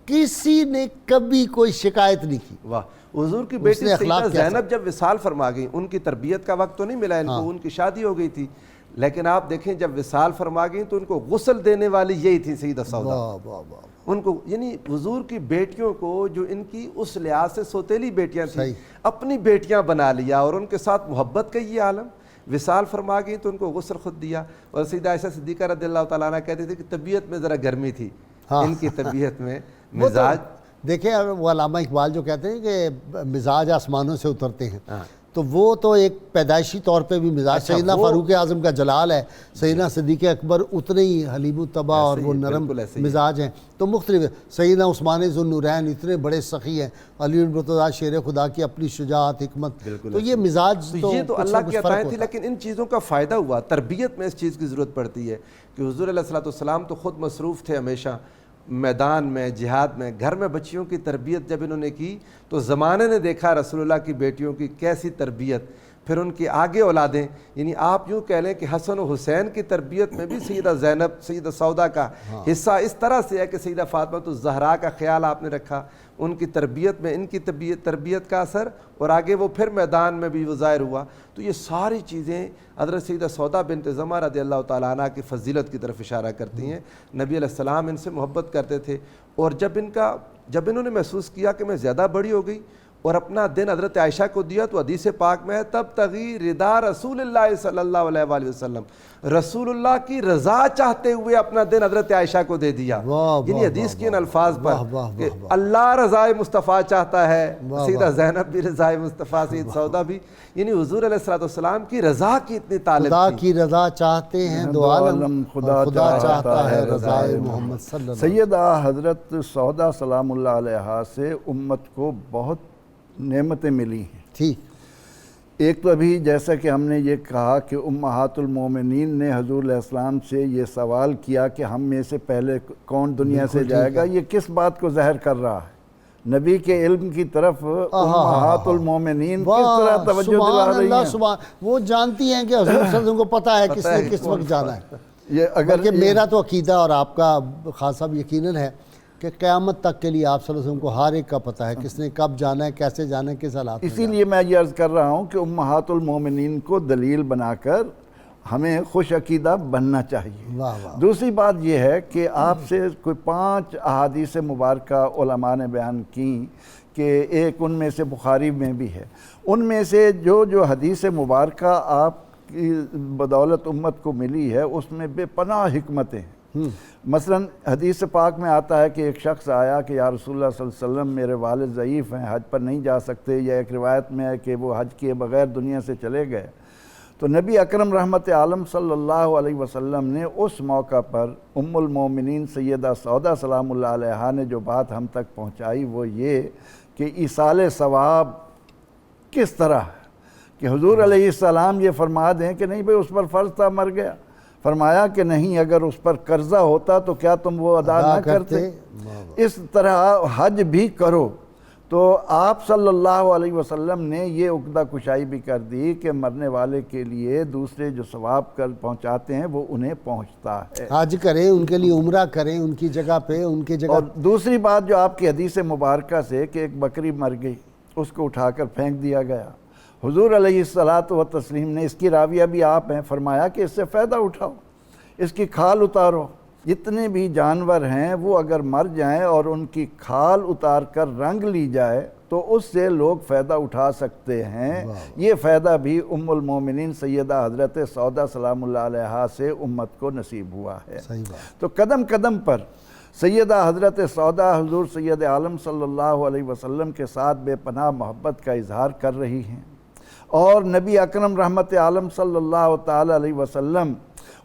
کسی نے کبھی کوئی شکایت نہیں کی. واہ, حضور کی بیٹی سیدہ زینب جب وصال فرما گئی, ان کی تربیت کا وقت تو نہیں ملا ان کو, ان کی شادی ہو گئی تھی, لیکن آپ دیکھیں جب وصال فرما گئی تو ان کو غسل دینے والی یہی تھی سیدہ سودا. ان کو یعنی حضور کی بیٹیوں کو جو ان کی اس لحاظ سے سوتیلی بیٹیاں تھیں اپنی بیٹیاں بنا لیا اور ان کے ساتھ محبت کا یہ عالم. وصال فرما گئی تو ان کو غسل خود دیا. اور سیدہ عائشہ صدیقہ رضی اللہ تعالیٰ عنہ کہتے تھے کہ طبیعت میں ذرا گرمی تھی ان کی طبیعت میں, مزاج. دیکھیں وہ علامہ اقبال جو کہتے ہیں کہ مزاج آسمانوں سے اترتے ہیں, تو وہ تو ایک پیدائشی طور پہ بھی مزاج سیدنا فاروق اعظم کا جلال ہے, سیدنا صدیق اکبر اتنے ہی حلیم الطبع اور وہ نرم مزاج ہیں. تو مختلف, سیدنا عثمان ذو النورین اتنے بڑے سخی ہیں, علی المرتضیٰ شیر خدا کی اپنی شجاعت, حکمت, تو یہ مزاج تو اللہ کی عطائیں تھی. لیکن ان چیزوں کا فائدہ ہوا, تربیت میں اس چیز کی ضرورت پڑتی ہے کہ حضور علیہ السلام تو خود مصروف تھے ہمیشہ میدان میں, جہاد میں, گھر میں بچیوں کی تربیت جب انہوں نے کی تو زمانے نے دیکھا رسول اللہ کی بیٹیوں کی کیسی تربیت. پھر ان کی آگے اولادیں، یعنی آپ یوں کہہ لیں کہ حسن و حسین کی تربیت میں بھی سیدہ زینب، سیدہ سودا کا حصہ اس طرح سے ہے کہ سیدہ فاطمہ الزہرا کا خیال آپ نے رکھا، ان کی تربیت میں ان کی تربیت کا اثر، اور آگے وہ پھر میدان میں بھی وہ ظاہر ہوا۔ تو یہ ساری چیزیں حضرت سیدہ سودا بنت زمعہ رضی اللہ تعالیٰ عنہ کی فضیلت کی طرف اشارہ کرتی ہیں۔ نبی علیہ السلام ان سے محبت کرتے تھے، اور جب انہوں نے محسوس کیا کہ میں زیادہ بڑی ہو گئی اور اپنا دن حضرت عائشہ کو دیا، تو حدیث پاک میں ہے تب تغی رضا رسول اللہ صلی اللہ علیہ وآلہ وسلم، رسول اللہ کی رضا چاہتے ہوئے اپنا دن حضرت عائشہ کو دے دیا۔ یعنی حدیث کے ان الفاظ پر کہ اللہ رضا مصطفیٰ چاہتا ہے، سیدہ زینب بھی رضا مصطفیٰ، سید سودا بھی، یعنی حضور علیہ السلام کی رضا کی اتنی طالب خدا کی رضا چاہتے ہیں دو عالم، خدا چاہتا ہے رضا محمد صلی اللہ علیہ وسلم۔ سیدہ حضرت سودا سلام اللہ علیہا سے امت کو بہت نعمتیں ملی ہیں۔ ٹھیک، ایک تو ابھی جیسا کہ ہم نے یہ کہا کہ امہات المومنین نے حضور علیہ السلام سے یہ سوال کیا کہ ہم میں سے پہلے کون دنیا سے جائے گا، یہ کس بات کو ظاہر کر رہا ہے؟ نبی کے علم کی طرف امہات المومنین کس طرح توجہ دلا رہی ہیں۔ وہ جانتی ہیں کہ حضور صلی اللہ علیہ وسلم کو پتہ ہے کس نے کس وقت جانا ہے۔ یہ اگر میرا تو عقیدہ اور آپ کا خاصا یقیناً ہے کہ قیامت تک کے لیے آپ صلی اللہ علیہ وسلم کو ہر ایک کا پتہ ہے کس نے کب جانا ہے، کیسے جانا ہے، کس حالات میں۔ اسی لیے میں یہ عرض کر رہا ہوں کہ امہات المومنین کو دلیل بنا کر ہمیں خوش عقیدہ بننا چاہیے۔ دوسری بات یہ ہے کہ آپ سے کوئی 5 احادیث مبارکہ علماء نے بیان کی کہ ایک ان میں سے بخاری میں بھی ہے، ان میں سے جو حدیث مبارکہ آپ کی بدولت امت کو ملی ہے اس میں بے پناہ حکمتیں ہیں۔ مثلا حدیث پاک میں آتا ہے کہ ایک شخص آیا کہ یا رسول اللہ صلی اللہ علیہ وسلم میرے والد ضعیف ہیں، حج پر نہیں جا سکتے، یا ایک روایت میں ہے کہ وہ حج کیے بغیر دنیا سے چلے گئے۔ تو نبی اکرم رحمت عالم صلی اللہ علیہ وسلم نے اس موقع پر ام المومنین سیدہ سودا سلام اللہ علیہا نے جو بات ہم تک پہنچائی وہ یہ کہ ایصال ثواب کس طرح ہے کہ حضور علیہ السلام یہ فرما دیں کہ نہیں بھئی اس پر فرض تھا مر گیا، فرمایا کہ نہیں اگر اس پر قرضہ ہوتا تو کیا تم وہ ادا نہ کرتے؟ اس طرح حج بھی کرو۔ تو آپ صلی اللہ علیہ وسلم نے یہ عقدہ کشائی بھی کر دی کہ مرنے والے کے لیے دوسرے جو ثواب کر پہنچاتے ہیں وہ انہیں پہنچتا ہے، حج کریں، ان کے لیے عمرہ کریں، ان کی جگہ پہ، ان کی جگہ۔ اور دوسری بات جو آپ کی حدیث مبارکہ سے کہ ایک بکری مر گئی، اس کو اٹھا کر پھینک دیا گیا، حضور علیہ السلام نے، اس کی راویہ بھی آپ ہیں، فرمایا کہ اس سے فائدہ اٹھاؤ، اس کی کھال اتارو۔ جتنے بھی جانور ہیں وہ اگر مر جائیں اور ان کی کھال اتار کر رنگ لی جائے تو اس سے لوگ فائدہ اٹھا سکتے ہیں۔ یہ فائدہ بھی ام المومنین سیدہ حضرت سودا سلام اللہ علیہا سے امت کو نصیب ہوا ہے۔ تو قدم قدم پر سیدہ حضرت سودا حضور سید عالم صلی اللہ علیہ وسلم کے ساتھ بے پناہ محبت کا اظہار کر رہی ہیں، اور نبی اکرم رحمت عالم صلی اللہ تعالی علیہ وسلم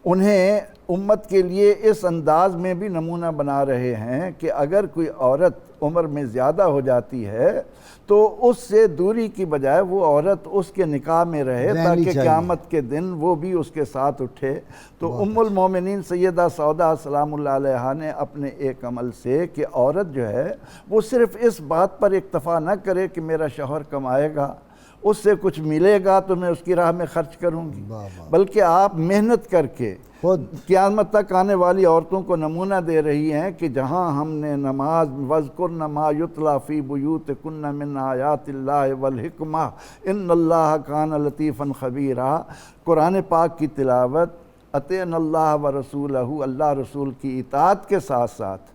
انہیں امت کے لیے اس انداز میں بھی نمونہ بنا رہے ہیں کہ اگر کوئی عورت عمر میں زیادہ ہو جاتی ہے تو اس سے دوری کی بجائے وہ عورت اس کے نکاح میں رہے تاکہ قیامت کے دن وہ بھی اس کے ساتھ اٹھے۔ تو ام المومنین سیدہ سودا سلام اللہ علیہا نے اپنے ایک عمل سے کہ عورت جو ہے وہ صرف اس بات پر اکتفا نہ کرے کہ میرا شوہر کمائے گا، اس سے کچھ ملے گا تو میں اس کی راہ میں خرچ کروں گی، بلکہ آپ محنت کر کے قیامت تک آنے والی عورتوں کو نمونہ دے رہی ہیں کہ جہاں ہم نے نماز وَذْكُرْنَ مَا يُتْلَى فِي بُيُوتِكُنَّ مِنْ آيَاتِ اللَّهِ وَالْحِكْمَةِ إِنَّ اللَّهَ كَانَ لَطِيفًا خَبِيرًا، قرآن پاک کی تلاوت، اطیعنا اللہ ورسولہ، اللہ رسول کی اطاعت کے ساتھ ساتھ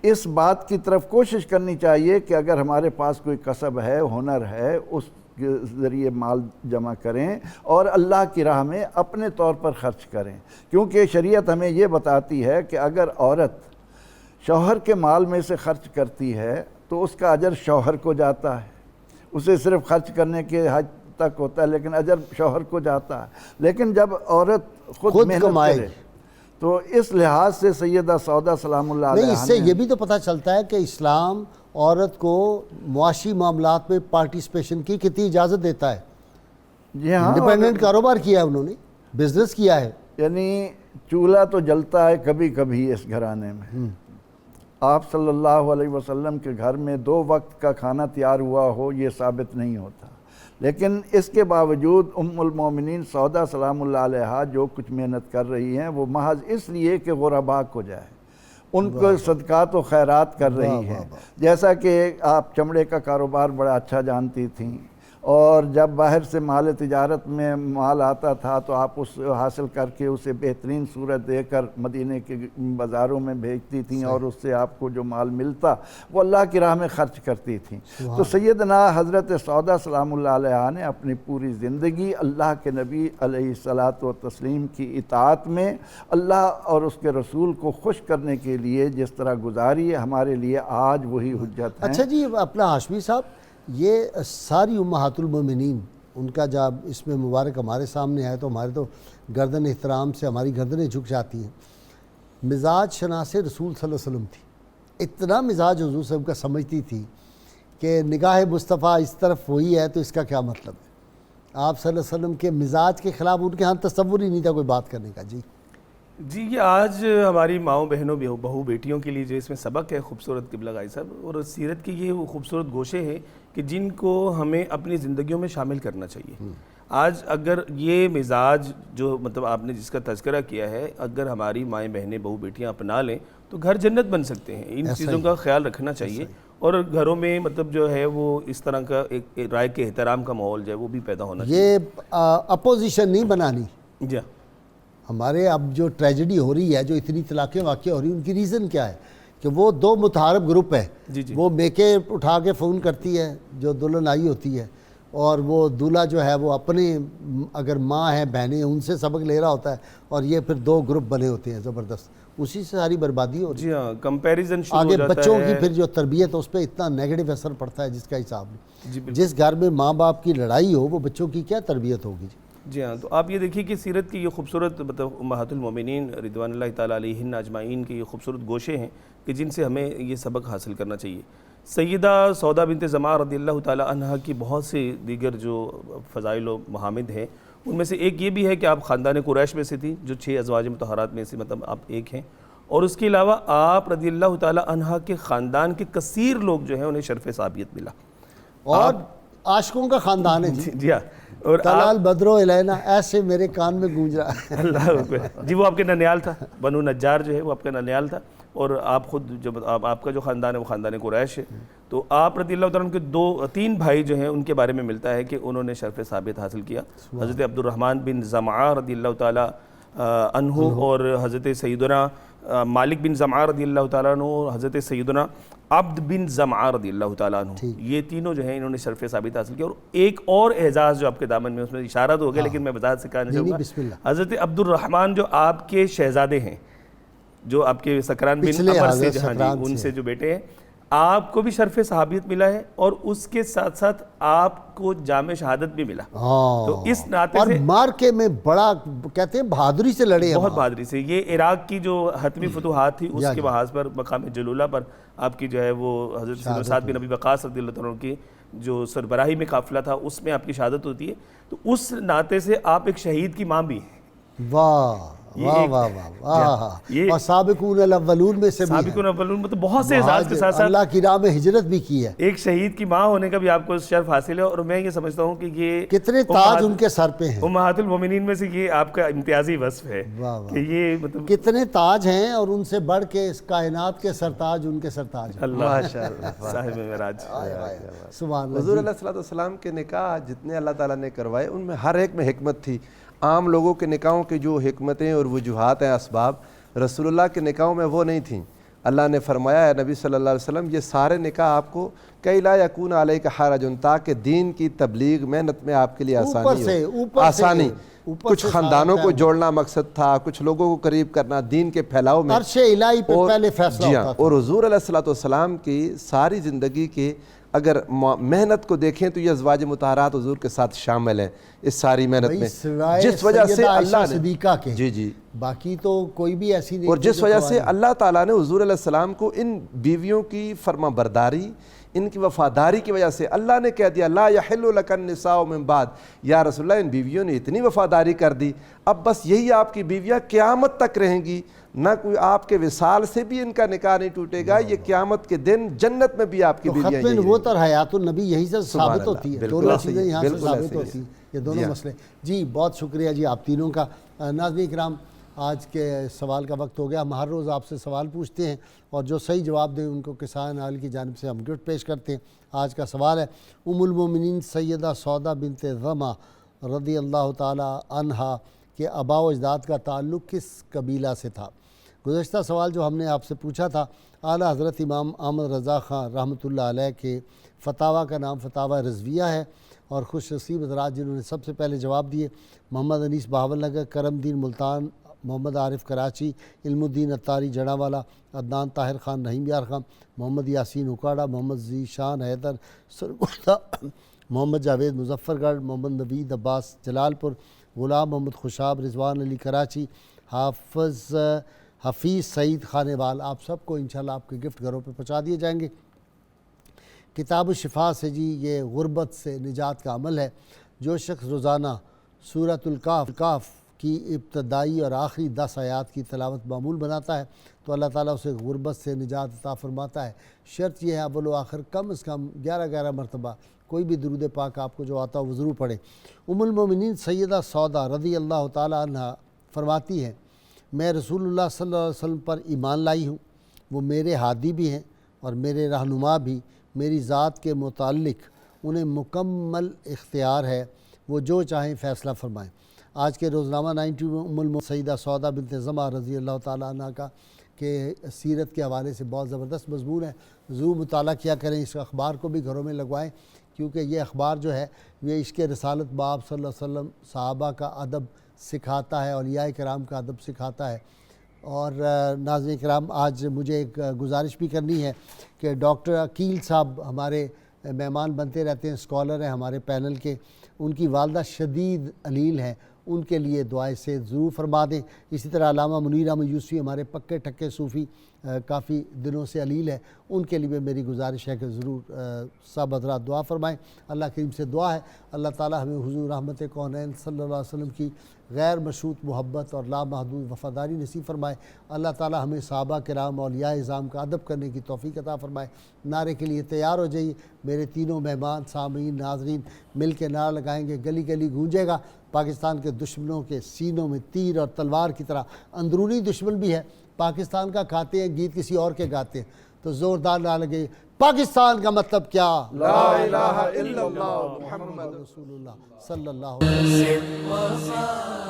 اس بات کی طرف کوشش کرنی چاہیے کہ اگر ہمارے پاس کوئی کسب ہے، ہنر ہے، اس کے ذریعے مال جمع کریں اور اللہ کی راہ میں اپنے طور پر خرچ کریں، کیونکہ شریعت ہمیں یہ بتاتی ہے کہ اگر عورت شوہر کے مال میں سے خرچ کرتی ہے تو اس کا اجر شوہر کو جاتا ہے، اسے صرف خرچ کرنے کے حد تک ہوتا ہے لیکن اجر شوہر کو جاتا ہے۔ لیکن جب عورت خود محنت کرے تو اس لحاظ سے سیدہ سودا سلام اللہ علیہ، اس سے یہ بھی تو پتہ چلتا ہے کہ اسلام عورت کو معاشی معاملات میں پارٹیسپیشن کی کتنی اجازت دیتا ہے۔ جی ہاں، انڈیپینڈنٹ کاروبار کیا ہے، انہوں نے بزنس کیا ہے، یعنی چولہا تو جلتا ہے کبھی کبھی اس گھرانے میں۔ آپ صلی اللہ علیہ وسلم کے گھر میں 2 وقت کا کھانا تیار ہوا ہو یہ ثابت نہیں ہوتا، لیکن اس کے باوجود ام المومنین سودا سلام اللہ علیہا جو کچھ محنت کر رہی ہیں وہ محض اس لیے کہ غرباء کو جائے، ان کو صدقات و خیرات کر رہی ہیں. جیسا کہ آپ چمڑے کا کاروبار بڑا اچھا جانتی تھیں، اور جب باہر سے مال تجارت میں مال آتا تھا تو آپ اس حاصل کر کے اسے بہترین صورت دے کر مدینے کے بازاروں میں بھیجتی تھیں، اور اس سے آپ کو جو مال ملتا وہ اللہ کی راہ میں خرچ کرتی تھیں. تو سیدنا حضرت سودا سلام اللہ علیہ نے اپنی پوری زندگی اللہ کے نبی علیہ الصلاۃ والتسلیم کی اطاعت میں اللہ اور اس کے رسول کو خوش کرنے کے لیے جس طرح گزاری ہے، ہمارے لیے آج وہی حجت ہے. اچھا جی، اپنا ہاشمی صاحب، یہ ساری امہات المومنین، ان کا جب اس میں مبارک ہمارے سامنے ہے تو ہمارے تو گردن احترام سے ہماری گردنیں جھک جاتی ہیں. مزاج شناس رسول صلی اللہ علیہ وسلم تھی، اتنا مزاج حضور صلی اللہ علیہ وسلم کا سمجھتی تھی کہ نگاہ مصطفیٰ اس طرف ہوئی ہے تو اس کا کیا مطلب ہے. آپ صلی اللہ علیہ وسلم کے مزاج کے خلاف ان کے ہاں تصور ہی نہیں تھا کوئی بات کرنے کا. جی یہ آج ہماری ماؤں بہنوں بہو بیٹیوں کے لیے جو اس میں سبق ہے خوبصورت قبلہ گائی صاحب، اور سیرت کی یہ وہ خوبصورت گوشے ہیں کہ جن کو ہمیں اپنی زندگیوں میں شامل کرنا چاہیے. آج اگر یہ مزاج جو مطلب آپ نے جس کا تذکرہ کیا ہے، اگر ہماری مائیں بہنیں بہو بیٹیاں اپنا لیں تو گھر جنت بن سکتے ہیں. ان چیزوں کا خیال رکھنا چاہیے، اور گھروں میں مطلب جو ہے وہ اس طرح کا ایک رائے کے احترام کا ماحول جو ہے وہ بھی پیدا ہونا چاہیے. یہ اپوزیشن نہیں بنانی. جی ہمارے اب جو ٹریجڈی ہو رہی ہے، جو اتنی طلاقیں واقع ہو رہی ہیں، ان کی ریزن کیا ہے کہ وہ دو متحارب گروپ ہے. وہ میکے اٹھا کے فون کرتی ہے جو دلہن آئی ہوتی ہے، اور وہ دولہا جو ہے وہ اپنے اگر ماں ہیں بہنیں ہیں ان سے سبق لے رہا ہوتا ہے، اور یہ پھر دو گروپ بنے ہوتے ہیں زبردست. اسی سے ساری بربادی ہو رہی ہے. جی ہاں، کمپیریزن شروع ہو آگے جاتا ہے. بچوں کی پھر جو تربیت اس پہ اتنا نیگیٹو اثر پڑتا ہے جس کا حساب نہیں. جس گھر میں ماں باپ کی لڑائی ہو وہ بچوں کی کیا تربیت ہوگی. جی ہاں، تو آپ یہ دیکھیے کہ سیرت کی یہ خوبصورت مطلب امہات المومنین رضوان اللہ تعالیٰ علیہن اجمعین کے یہ خوبصورت گوشے ہیں کہ جن سے ہمیں یہ سبق حاصل کرنا چاہیے. سیدہ سودا بنت زمعہ رضی اللہ تعالیٰ عنہ کی بہت سے دیگر جو فضائل و محامد ہیں، ان میں سے ایک یہ بھی ہے کہ آپ خاندان قریش میں سے تھی، جو 6 ازواج مطہرات میں سے مطلب آپ ایک ہیں. اور اس کے علاوہ آپ رضی اللہ تعالیٰ عنہ کے خاندان کے کثیر لوگ جو ہیں انہیں شرف صحابیت ملا، اور عاشقوں کا خاندان ہے. جی ہاں، اور طلال بدرو الینا ایسے میرے کان میں گونج رہا ہے. اللہ اکبر. جی وہ آپ کے ننیال تھا، بنو نجار جو ہے وہ آپ کا ننیال تھا، اور آپ خود جب آپ کا جو خاندان ہے وہ خاندان قریش ہے. تو آپ رضی اللہ تعالیٰ عنہ کے 3 بھائی جو ہیں ان کے بارے میں ملتا ہے کہ انہوں نے شرف ثابت حاصل کیا. حضرت عبد الرحمن بن زمعہ رضی اللہ تعالیٰ عنہ، اور حضرت سیدنا مالک بن زمعہ رضی اللہ تعالیٰ عنہ، اور حضرت سیدنا عبد بن زمعہ رضی اللہ تعالیٰ عنہ. یہ تینوں جو ہیں انہوں نے شرف ثابت حاصل کیا. اور ایک اور اعزاز جو آپ کے دامن میں، اس میں اشارہ تو ہو گیا لیکن میں وضاحت سے کہنا چاہوں گا. حضرت عبد الرحمن جو آپ کے شہزادے ہیں، جو آپ کے سکران بن عمر سے ان سے جو بیٹے ہیں، آپ کو بھی شرف صحابیت ملا ہے، اور اس کے ساتھ ساتھ آپ کو جام شہادت بھی ملا. تو اس ناطے سے، اور مارکے میں بڑا کہتے ہیں بہادری سے لڑے ہیں، بہت بہادری سے. یہ عراق کی جو حتمی فتوحات تھی اس کے محاذ پر مقام جلولہ پر آپ کی جو ہے وہ حضرت سعد بن ابی وقاص رضی اللہ عنہ کی جو سربراہی میں قافلہ تھا اس میں آپ کی شہادت ہوتی ہے. تو اس ناطے سے آپ ایک شہید کی ماں بھی ہیں. واہ واہ واہ واہ. اور سابقون الاولون میں سے بھی ہیں. سابقون الاولون میں تو بہت سے اعزاز کے ساتھ ساتھ اللہ کی راہ میں ہجرت بھی کی ہے. ایک شہید کی ماں ہونے کا بھی آپ کو شرف حاصل ہے. اور میں یہ سمجھتا ہوں کہ یہ کتنے تاج ان کے سر پہ ہیں. امہات المومنین میں سے یہ آپ کا امتیازی وصف ہے کہ یہ مطلب کتنے تاج ہیں، اور ان سے بڑھ کے اس کائنات کے سرتاج ان کے سرتاج. اللہ صاحب معراج. سبحان اللہ. حضور علیہ الصلوۃ والسلام کے نکاح جتنے اللہ تعالیٰ نے کروائے ان میں ہر ایک میں حکمت تھی. عام لوگوں کے نکاحوں کی جو حکمتیں اور وجوہات ہیں، اسباب، رسول اللہ کے نکاحوں میں وہ نہیں تھیں. اللہ نے فرمایا ہے نبی صلی اللہ علیہ وسلم یہ سارے نکاح آپ کو کئی لا یکون علیک حرج، تاکہ دین کی تبلیغ محنت میں آپ کے لیے آسانی. کچھ خاندانوں کو جوڑنا مقصد تھا، کچھ لوگوں کو قریب کرنا دین کے پھیلاؤ میں. عرش الہی پہ پہلے فیصلہ ہوتا تھا. اور حضور علیہ الصلوۃ والسلام کی ساری زندگی کے اگر محنت کو دیکھیں تو یہ ازواج مطہرات حضور کے ساتھ شامل ہیں اس ساری محنت میں، جس وجہ سے اللہ نے جی باقی تو کوئی بھی ایسی نہیں. اور جس وجہ سے اللہ تعالیٰ نے حضور علیہ السلام کو ان بیویوں کی فرما برداری، ان کی وفاداری کی وجہ سے اللہ نے کہہ دیا لا یحل لک النساء من بعد. یا رسول اللہ ان بیویوں نے اتنی وفاداری کر دی اب بس یہی آپ کی بیویاں قیامت تک رہیں گی، نہ کوئی آپ کے وصال سے بھی ان کا نکاح نہیں ٹوٹے گا، یہ قیامت کے دن جنت میں بھی آپ کی بیویاں ختم نبوت اور حیات النبی یہی سے ثابت ہوتی ہے، دونوں چیزیں یہاں سے ثابت ہوتی ہیں، یہ دونوں مسئلے۔ جی بہت شکریہ جی آپ تینوں کا۔ ناظرین کرام آج کے سوال کا وقت ہو گیا، ہم ہر روز آپ سے سوال پوچھتے ہیں اور جو صحیح جواب دیں ان کو کسان حال کی جانب سے ہم گفٹ پیش کرتے ہیں۔ آج کا سوال ہے ام المومنین سیدہ سودا بنت زمع رضی اللہ تعالی عنہا کے آباء و اجداد کا تعلق کس قبیلہ سے تھا؟ گزشتہ سوال جو ہم نے آپ سے پوچھا تھا، اعلیٰ حضرت امام احمد رضا خان رحمۃ اللہ علیہ کے فتاویٰ کا نام فتاویٰ رضویہ ہے، اور خوش نصیب حضرات جنہوں نے سب سے پہلے جواب دیے محمد انیس بہاول نگر، کرم دین ملتان، محمد عارف کراچی، علم الدین اتاری جڑا والا، عدنان طاہر خان رحیم یار خان، محمد یاسین اکاڑا، محمد ذیشان حیدر سرگودا، محمد جاوید مظفر گڑھ، محمد نوید عباس جلال پور، غلام محمد خوشاب، رضوان علی کراچی، حفیظ سعید خانوال، آپ سب کو انشاءاللہ آپ کے گفٹ گھروں پہ پہنچا دیے جائیں گے۔ کتاب الشفا سے جی یہ غربت سے نجات کا عمل ہے، جو شخص روزانہ سورۃ الکاف کی ابتدائی اور آخری 10 آیات کی تلاوت معمول بناتا ہے تو اللہ تعالیٰ اسے غربت سے نجات عطا فرماتا ہے۔ شرط یہ ہے اول و آخر کم از کم 11 مرتبہ کوئی بھی درود پاک آپ کو جو آتا ہے وہ ضرور پڑھے۔ ام المومنین سیدہ سودا رضی اللہ تعالی عنہ فرماتی ہیں میں رسول اللہ صلی اللہ علیہ وسلم پر ایمان لائی ہوں، وہ میرے ہادی بھی ہیں اور میرے رہنما بھی، میری ذات کے متعلق انہیں مکمل اختیار ہے، وہ جو چاہیں فیصلہ فرمائیں۔ آج کے روزنامہ 90 میں ام المومنین سیدہ سودا بنت زمع رضی اللہ تعالیٰ عنہ کا کہ سیرت کے حوالے سے بہت زبردست مضمون ہے، ضرور مطالعہ کیا کریں، اس اخبار کو بھی گھروں میں لگوائیں، کیونکہ یہ اخبار جو ہے یہ عشق رسالت باب صلی اللہ علیہ وسلم صحابہ کا ادب سکھاتا ہے، اولیاء کرام کا ادب سکھاتا ہے۔ اور ناظرین کرام آج مجھے ایک گزارش بھی کرنی ہے کہ ڈاکٹر عقیل صاحب ہمارے مہمان بنتے رہتے ہیں، اسکالر ہیں ہمارے پینل کے، ان کی والدہ شدید علیل ہیں، ان کے لیے دعائیں سے ضرور فرما دیں۔ اسی طرح علامہ منیر احمد یوسفی ہمارے پکے ٹھکے صوفی کافی دنوں سے علیل ہے، ان کے لیے بھی میری گزارش ہے کہ ضرور سب حضرات دعا فرمائیں۔ اللہ کریم سے دعا ہے اللہ تعالی ہمیں حضور رحمت کونین صلی اللہ علیہ وسلم کی غیر مشروط محبت اور لامحدود وفاداری نصیب فرمائے۔ اللہ تعالی ہمیں صحابہ کرام اولیاء اعظام کا ادب کرنے کی توفیق عطا فرمائے۔ نعرے کے لیے تیار ہو جائیے، میرے تینوں مہمان سامعین ناظرین مل کے نعرہ لگائیں گے، گلی گلی گونجے گا۔ پاکستان کے دشمنوں کے سینوں میں تیر اور تلوار کی طرح اندرونی دشمن بھی ہے، پاکستان کا کھاتے ہیں گیت کسی اور کے گاتے ہیں، تو زوردار نعرہ لگے پاکستان کا مطلب کیا؟ لا الہ الا اللہ محمد رسول اللہ صلی اللہ علیہ وسلم۔